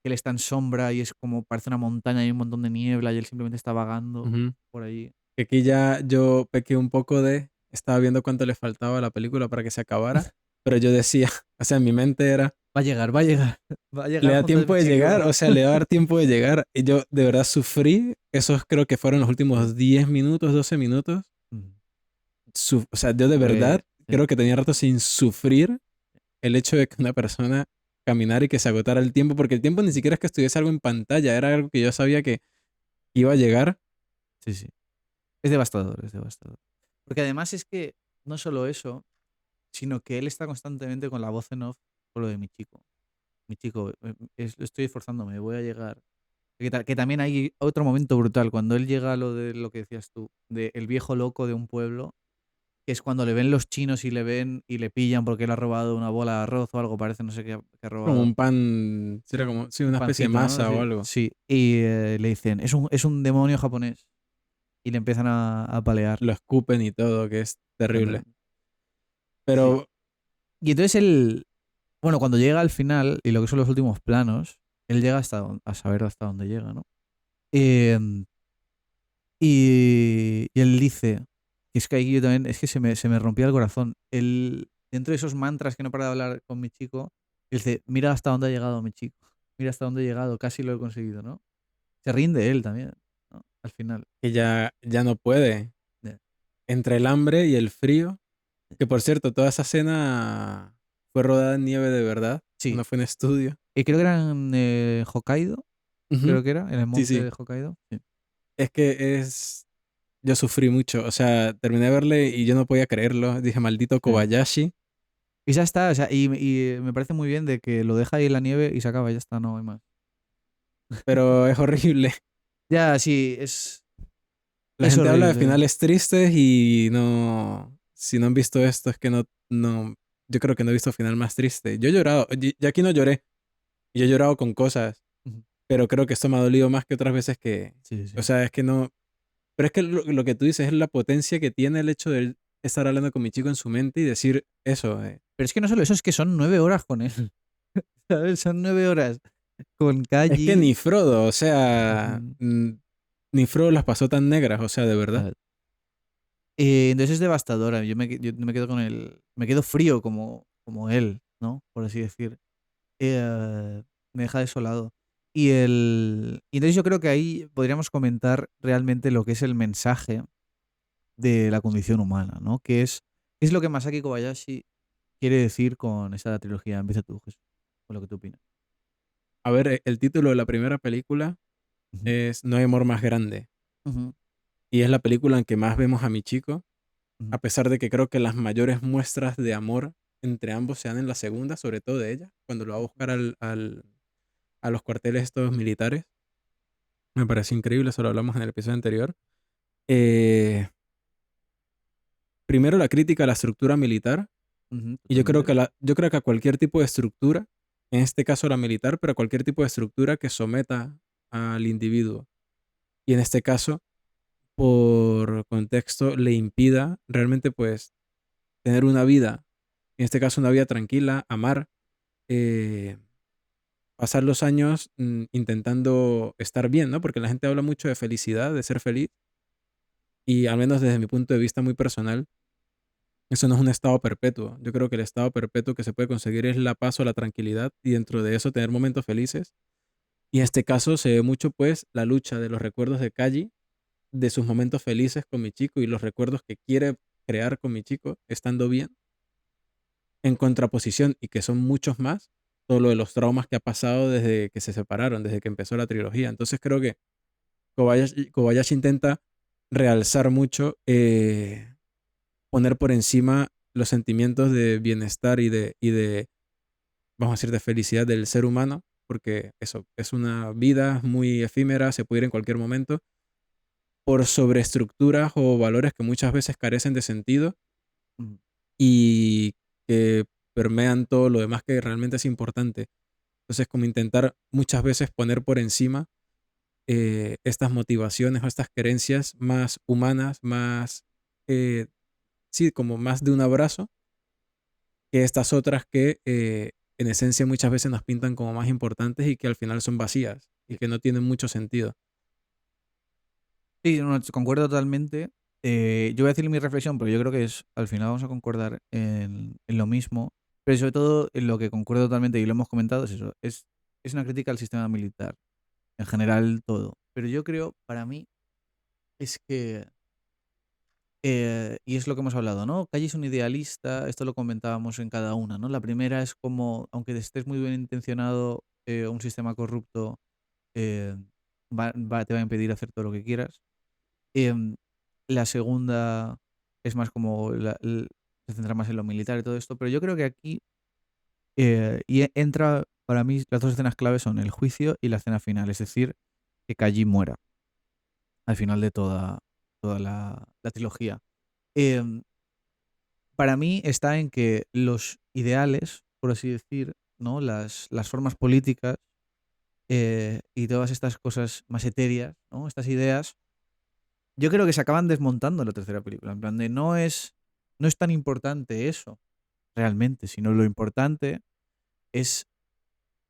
está en sombra y es como parece una montaña y hay un montón de niebla y él simplemente está vagando Ujú. por ahí. Que aquí ya yo pequé un poco estaba viendo cuánto le faltaba a la película para que se acabara, pero yo decía, o sea, en mi mente era, Va a llegar, va a llegar, va a le llegar da Ponte de tiempo de llegar, México. o sea, le va a dar tiempo de llegar. Y yo de verdad sufrí, esos creo que fueron los Sí. últimos 10 minutos, 12 minutos. Mm. O sea, yo de verdad Sí. creo que tenía rato sin sufrir el hecho de que una persona caminara y que se agotara el tiempo, porque el tiempo ni siquiera es que estuviese algo en pantalla, era algo que yo sabía que iba a llegar. Sí, sí. Es devastador, es devastador. Porque además es que no solo eso, sino que él está constantemente con la voz en off con lo de mi chico. Mi chico, estoy esforzándome, voy a llegar. Que también hay otro momento brutal, cuando él llega a lo de lo que decías tú, de el viejo loco de un pueblo, que es cuando le ven los chinos y le ven y le pillan porque él ha robado una bola de arroz o algo, parece, no sé qué ha Como robado. un pan, sí, era Un, como, sí, un una especie de pancito, ¿no? masa o Sí, algo. sí. Y le dicen, es un demonio japonés. Y le empiezan a palear. Lo escupen y todo, que es terrible. Exactamente. Sí. Pero, Y entonces él, bueno, cuando llega al final y lo que son los últimos planos, él llega a saber hasta dónde llega, ¿no? Em, y él dice, que es que ahí yo también, es que se me rompía el corazón. Él, dentro de esos mantras que no para de hablar con mi chico, él dice, mira hasta dónde ha llegado mi chico, mira hasta dónde he llegado, casi lo he conseguido, ¿no? Se rinde él también, ¿no? Al final. que ya no puede. Ya. Entre el hambre y el frío. Que por cierto, toda esa escena fue rodada en nieve de verdad. Sí, No fue en estudio. y creo que era en Hokkaido, Ujú. creo que era, en el Sí, monte sí. de Hokkaido. Sí. Es que es. Yo sufrí mucho. O sea, terminé de verle y yo no podía creerlo. Dije, maldito Sí. Kobayashi. Y ya está, o sea, y me parece muy bien de que lo deja ahí en la nieve y se acaba, ya está, no hay más. Pero es horrible. Ya, sí, es, La es gente habla de horrible. finales tristes y no. Si no han visto esto, es que no. Yo creo que no he visto final más triste. Yo he llorado. Yo aquí no lloré. Yo he llorado con cosas. Ujú. Pero creo que esto me ha dolido más que otras veces que. Sí, O sí. sea, es que no. Pero es que lo que tú dices es la potencia que tiene el hecho de él estar hablando con mi chico en su mente y decir eso. Pero es que no solo eso, es que son 9 horas con él, ¿sabes? Son 9 horas con Es que Kaji. ni Frodo, o sea, Ujú. ni Frodo las pasó tan negras, o sea, de verdad. ¿Sabes? Entonces es devastadora. Yo me quedo con el. Me quedo frío como él, ¿no? Por así decir. Me deja desolado. Y entonces yo creo que ahí podríamos comentar realmente lo que es el mensaje de la condición humana, ¿no? ¿Qué es lo que Masaki Kobayashi quiere decir con esta trilogía? Empieza tú, Jesús, con lo que tú opinas. A ver, el título de la primera película Ujú, es No hay amor más grande. ujú, Y es la película en que más vemos a mi chico, ujú, a pesar de que creo que las mayores muestras de amor entre ambos se dan en la segunda, sobre todo de ella, cuando lo va a buscar a los cuarteles estos militares. Me parece increíble, eso lo hablamos en el episodio anterior. Eh, Primero la crítica a la estructura militar. ujú, Y yo creo totalmente. que yo creo que a cualquier tipo de estructura, en este caso la militar, pero a cualquier tipo de estructura que someta al individuo. Y en este caso, por contexto, le impida realmente pues tener una vida, en este caso una vida tranquila, amar, eh, pasar los años intentando estar bien, ¿no? Porque la gente habla mucho de felicidad, de ser feliz, y al menos desde mi punto de vista muy personal, eso no es un estado perpetuo. Yo creo que el estado perpetuo que se puede conseguir es la paz o la tranquilidad y dentro de eso tener momentos felices. Y en este caso se ve mucho pues la lucha de los recuerdos de Kaji, de sus momentos felices con mi chico y los recuerdos que quiere crear con mi chico estando bien, en contraposición y que son muchos más, todo lo de los traumas que ha pasado desde que se separaron, desde que empezó la trilogía. Entonces creo que Kobayashi intenta realzar mucho, poner por encima los sentimientos de bienestar y de, vamos a decir, de felicidad del ser humano, porque eso es una vida muy efímera, se puede ir en cualquier momento, por sobreestructuras o valores que muchas veces carecen de sentido Ujú. y que permean todo lo demás que realmente es importante. Entonces, como intentar muchas veces poner por encima estas motivaciones o estas creencias más humanas, más, eh, sí, como más de un abrazo que estas otras que en esencia muchas veces nos pintan como más importantes y que al final son vacías y Sí, que no tienen mucho sentido. sí, no, concuerdo totalmente. Yo voy a decir mi reflexión, pero yo creo que al final vamos a concordar en lo mismo. Pero sobre todo en lo que concuerdo totalmente, y lo hemos comentado, es eso. Es una crítica al sistema militar. En general, todo. Pero yo creo, para mí, es que y es lo que hemos hablado, ¿no? Calle es un idealista, esto lo comentábamos en cada una, ¿no? La primera es como, aunque estés muy bien intencionado, un sistema corrupto eh, te va a impedir hacer todo lo que quieras. Em, la segunda es más como, se centra más en lo militar y todo esto, pero yo creo que aquí entra, para mí, las dos escenas claves son el juicio y la escena final, es decir, que Kaji muera al final de toda la trilogía. Em, para mí está en que los ideales, por así decir, ¿no? Las formas políticas y todas estas cosas más etéreas, ¿no? Estas ideas, yo creo que se acaban desmontando en la tercera película. En plan de no es tan importante eso, realmente, sino lo importante es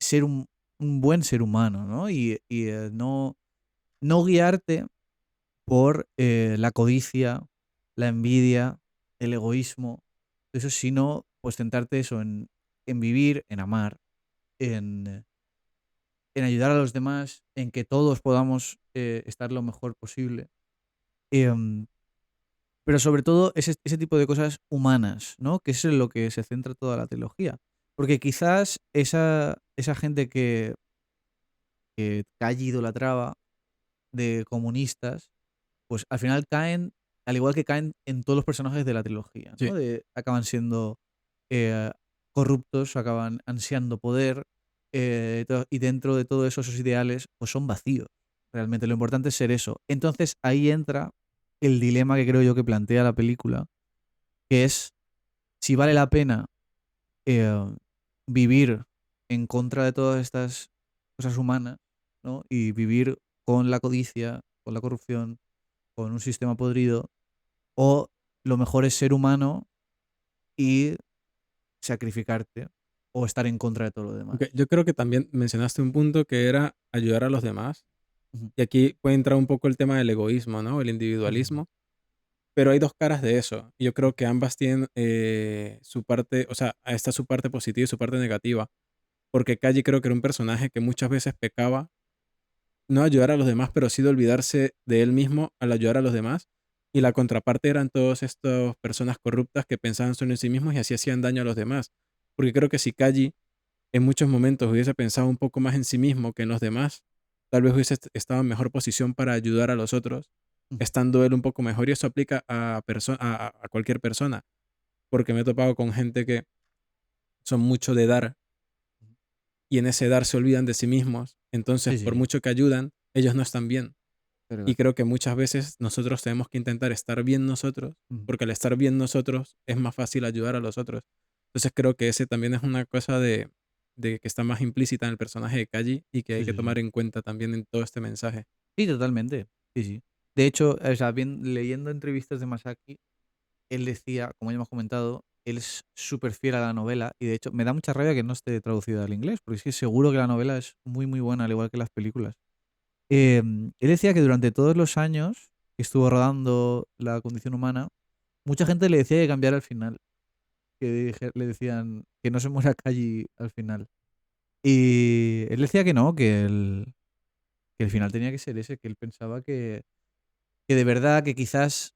ser un buen ser humano, ¿no? Y no guiarte por la codicia, la envidia, el egoísmo, eso, sino pues centrarte eso en vivir, en amar, en, en ayudar a los demás, en que todos podamos estar lo mejor posible. Em, pero sobre todo ese tipo de cosas humanas, ¿no? Que es en lo que se centra toda la trilogía. Porque quizás esa gente que Kaji idolatraba de comunistas, pues al final caen, al igual que caen en todos los personajes de la trilogía, ¿no? Sí. Acaban siendo eh, corruptos, acaban ansiando poder, y dentro de todo eso, esos ideales, pues son vacíos. Realmente lo importante es ser eso. Entonces ahí entra el dilema que creo yo que plantea la película, que es si vale la pena eh, vivir en contra de todas estas cosas humanas, ¿no? Y vivir con la codicia, con la corrupción, con un sistema podrido, o lo mejor es ser humano y sacrificarte o estar en contra de todo lo demás. Aunque yo creo que también mencionaste un punto que era ayudar a los demás. Ujú, Y aquí puede entrar un poco el tema del egoísmo, ¿no? El ujú, individualismo. Pero hay dos caras de eso. Y yo creo que ambas tienen su parte, o sea, está su parte positiva y su parte negativa. Porque Kaji creo que era un personaje que muchas veces pecaba no ayudar a los demás, pero sí de olvidarse de él mismo al ayudar a los demás. Y la contraparte eran todas estas personas corruptas que pensaban solo en sí mismos y así hacían daño a los demás. Porque creo que si Kaji en muchos momentos hubiese pensado un poco más en sí mismo que en los demás, tal vez hubiese estado en mejor posición para ayudar a los otros, ujú. estando él un poco mejor. Y eso aplica a cualquier persona, porque me he topado con gente que son mucho de dar y en ese dar se olvidan de sí mismos. Entonces, Sí, por sí, mucho que ayudan, ellos no están bien. Y verdad. creo que muchas veces nosotros tenemos que intentar estar bien nosotros, Ujú. porque al estar bien nosotros es más fácil ayudar a los otros. Entonces creo que ese también es una cosa de que está más implícita en el personaje de Kaji y que hay Sí, que sí, tomar sí. en cuenta también en todo este mensaje. Sí, totalmente. Sí, sí. De hecho, o sea, leyendo entrevistas de Masaki, él decía, como ya hemos comentado, él es súper fiel a la novela y de hecho me da mucha rabia que no esté traducida al inglés, porque es que seguro que la novela es muy, muy buena, al igual que las películas. Él decía que durante todos los años que estuvo rodando La condición humana, mucha gente le decía que cambiara el final, le decían que no se muera Kaji al final. Y él decía que no, que el final tenía que ser ese, que él pensaba que de verdad que quizás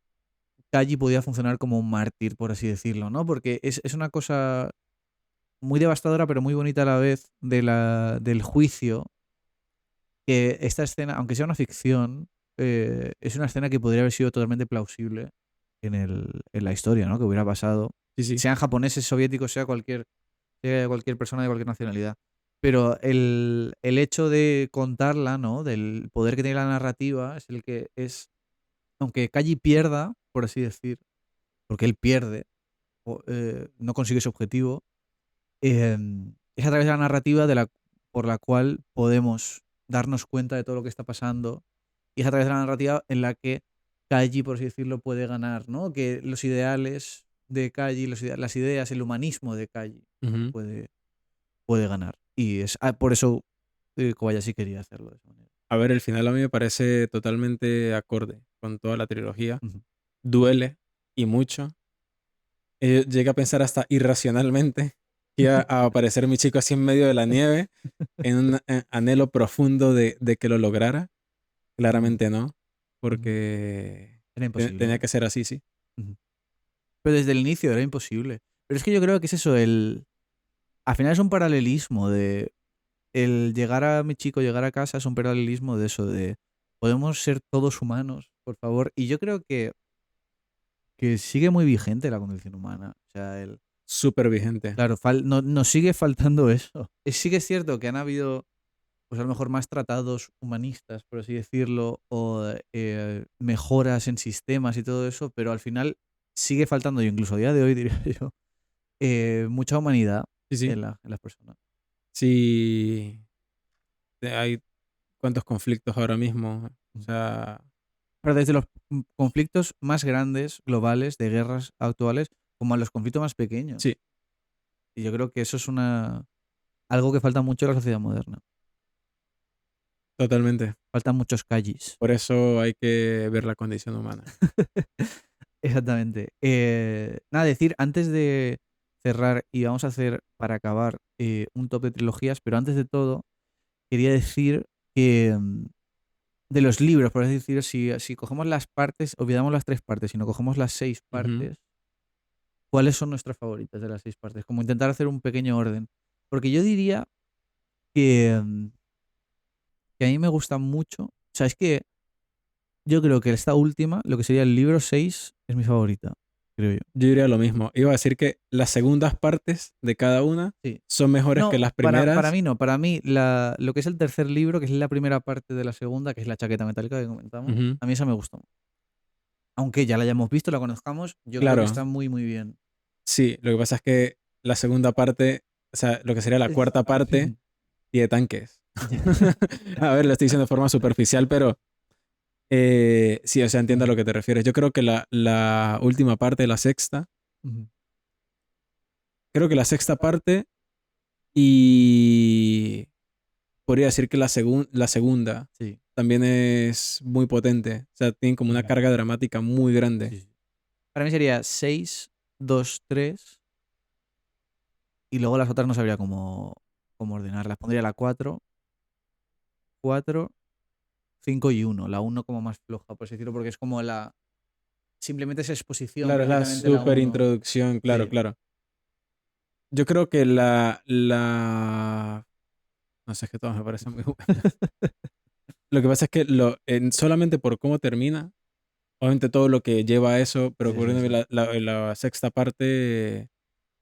Kaji podía funcionar como un mártir, por así decirlo, ¿no? Porque es una cosa muy devastadora, pero muy bonita a la vez del juicio, que esta escena, aunque sea una ficción, es una escena que podría haber sido totalmente plausible en la historia, ¿no? Que hubiera pasado, Sí, sí. sean japoneses, soviéticos, sea cualquier persona de cualquier nacionalidad. Pero el hecho de contarla, ¿no? Del poder que tiene la narrativa, es el que es, aunque Kaji pierda, por así decir, porque él pierde, no consigue su objetivo, es a través de la narrativa por la cual podemos darnos cuenta de todo lo que está pasando y es a través de la narrativa en la que Kaji, por así decirlo, puede ganar, ¿no? Que los ideales de Kaji, las ideas, el humanismo de Kaji Ujú. puede ganar. Y es por eso Kobayashi quería hacerlo de esa manera. A ver, el final a mí me parece totalmente acorde con toda la trilogía. Ujú. Duele y mucho. Llegué a pensar hasta irracionalmente que iba a aparecer mi chico así en medio de la nieve en un anhelo profundo de que lo lograra. Ujú, Claramente no, ujú. porque Era imposible, tenía ¿no? que ser así, sí. Ujú. Pero desde el inicio era imposible. Pero es que yo creo que es eso, al final es un paralelismo de el llegar a mi chico, llegar a casa es un paralelismo de eso, de podemos ser todos humanos, por favor. Y yo creo que sigue muy vigente la condición humana. O sea, Súper vigente. claro, nos sigue faltando eso. Sí que es cierto que han habido pues a lo mejor más tratados humanistas, por así decirlo, o mejoras en sistemas y todo eso, pero al final sigue faltando, y incluso a día de hoy diría yo, mucha humanidad Sí, sí. en las personas. Sí, hay cuántos conflictos ahora mismo. O sea, Pero desde los conflictos más grandes, globales, de guerras actuales, como a los conflictos más pequeños. sí, Y yo creo que eso es algo que falta mucho en la sociedad moderna. totalmente. Faltan muchos calles. Por eso hay que ver la condición humana. Exactamente. Nada, decir, antes de cerrar, y vamos a hacer para acabar un top de trilogías, pero antes de todo, quería decir que de los libros, por así decir, si cogemos las partes, olvidamos las 3 partes, y no cogemos las 6 Ujú. partes, ¿cuáles son nuestras favoritas de las 6 partes? Como intentar hacer un pequeño orden. Porque yo diría que, que a mí me gusta mucho. O sea, es que yo creo que esta última, lo que sería el libro 6 es mi favorita, creo yo. Yo diría lo mismo. Iba a decir que las segundas partes de cada una Sí. son mejores que No, las para primeras. mí no. Para mí, lo que es el tercer libro, que es la primera parte de la segunda, que es la chaqueta metálica que comentamos, Ujú. a mí esa me gustó. Aunque ya la hayamos visto, la conozcamos, yo creo que Claro, está muy, muy bien. sí. Lo que pasa es que la segunda parte, o sea, lo que sería la Es- cuarta parte, tiene tanques. Ya. A ver, lo estoy diciendo de forma superficial, pero sí, o sea, entiendo a lo que te refieres. Yo creo que la última parte, la sexta, Ujú. creo que la sexta parte y podría decir que la segunda Sí. también es muy potente. O sea, tiene como una Ujú. carga dramática muy grande. Sí, sí. Para mí sería 6, 2, 3, y luego las otras no sabría cómo ordenarlas. Pondría la 4, 4, 5 y 1. La uno como más floja, por así decirlo, porque es como simplemente es exposición Claro, es la prácticamente la super uno. introducción, claro, Sí. claro. Yo creo que no sé, es que todas me parecen muy buenas. Lo que pasa es que solamente por cómo termina, obviamente todo lo que lleva a eso, pero Sí, sí, ocurriendo sí. la sexta parte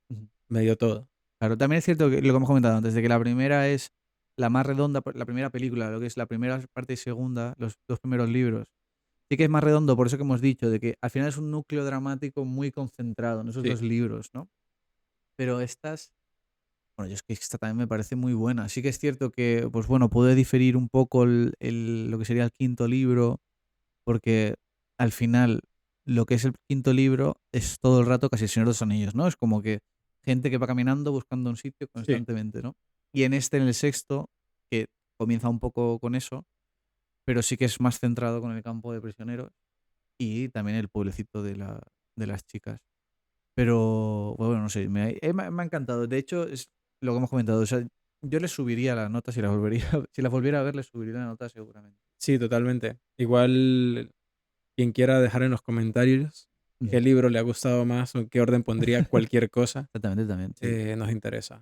Ujú. me dio todo. Claro, también es cierto que lo que hemos comentado antes, de que la primera es la más redonda, la primera película, lo que es la primera parte y segunda, los 2 primeros libros. Sí que es más redondo, por eso que hemos dicho, de que al final es un núcleo dramático muy concentrado en esos Sí, 2 libros, ¿no? Pero bueno, yo es que esta también me parece muy buena. Sí que es cierto que, pues bueno, puede diferir un poco lo que sería el quinto libro, porque al final lo que es el quinto libro es todo el rato casi el Señor de los Anillos, ¿no? Es como que gente que va caminando buscando un sitio sí. constantemente, ¿no? Y en el sexto, que comienza un poco con eso, pero sí que es más centrado con el campo de prisioneros y también el pueblecito de las chicas. Pero bueno, no sé, me ha encantado. De hecho, es lo que hemos comentado. O sea, yo le subiría la nota si la volvería, si la volviera a ver, le subiría la nota seguramente. Sí, totalmente. Igual, quien quiera dejar en los comentarios Ujú. qué libro le ha gustado más o en qué orden pondría cualquier cosa, Exactamente, también, sí. nos interesa.